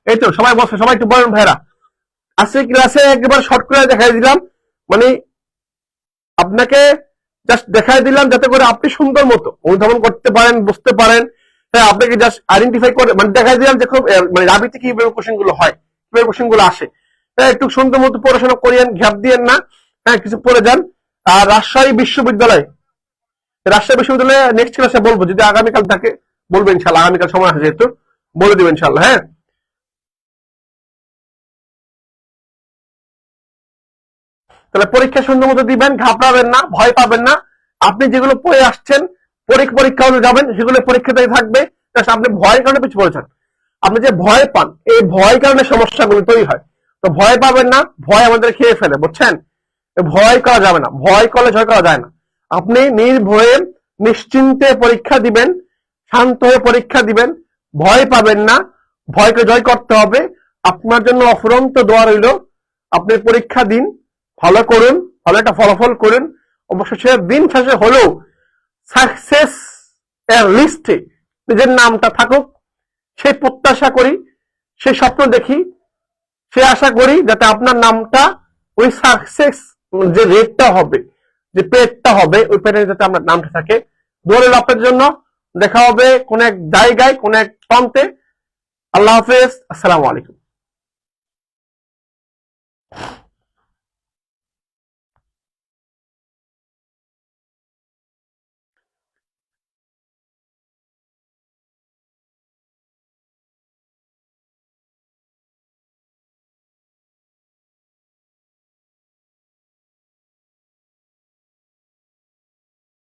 এই তো সবাই বলছে, সবাই একটু বলেন ভাইরা। আজকে ক্লাসে একেবারে শর্ট করে দেখাই দিলাম, মানে আপনাকে জাস্ট দেখাই দিলাম যাতে করে আপনি সুন্দর মতো অনুধাবন করতে পারেন, বুঝতে পারেন। হ্যাঁ, আপনাকে জাস্ট আইডেন্টিফাই করে মানে দেখাই দিলাম যে খুব মানে রাবিতে কিভাবে কোশ্চেন গুলো হয়, কিভাবে কোশ্চেন গুলো আসে। হ্যাঁ, একটু সুন্দর মতো পড়াশোনা করিয়েন, ঘ্যাপ দিয়েন না। হ্যাঁ, কিছু পড়ে যান। আর রাজশাহী বিশ্ববিদ্যালয়ে নেক্সট ক্লাসে বলবো, যদি আগামীকাল থাকে বলবো ইনশাল্লাহ, আগামীকাল সময় আছে যেহেতু বলে দিবেন ইনশাল্লাহ। হ্যাঁ, তাহলে পরীক্ষা সুন্দর মতো দিবেন, ঘাবড়াবেন না, ভয় পাবেন না। আপনি যেগুলো পড়ে আসছেন, পরীক্ষা যাবেন, সেগুলো পরীক্ষাতে থাকবে। আপনি ভয়ের কারণে পিছু পড়েছেন, আপনি যে ভয় পান, এই ভয় কারণে সমস্যাগুলো তৈরি হয়। তো ভয় পাবেন না, ভয় আমাদের খেয়ে ফেলে, বুঝছেন। ভয় করা যাবে না, ভয় করলে জয় করা যায় না। আপনি নির্ভয়ে নিশ্চিন্তে পরীক্ষা দিবেন, শান্ত হয়ে পরীক্ষা দিবেন, ভয় পাবেন না। ভয়কে জয় করতে হবে। আপনার জন্য অফুরন্ত দোয়া রইল। আপনি পরীক্ষা দিন, ভালো করুন, ভালো একটা ফলাফল করুন। অবশেষে দিন শেষে হলেও সাকসেস এর লিস্টে নিজের নামটা থাকুক, সেই প্রত্যাশা করি, সেই স্বপ্ন দেখি, সে আশা করি যাতে আপনার নামটা ওই সাকসেস যে রেটটা হবে, যে পেটটা হবে, ওই পেটে যাতে আপনার নামটা থাকে। দোয়া আপনার জন্য। দেখা হবে কোন এক জায়গায়, কোন এক প্রান্তে। আল্লাহ হাফেজ, আসসালামু আলাইকুম।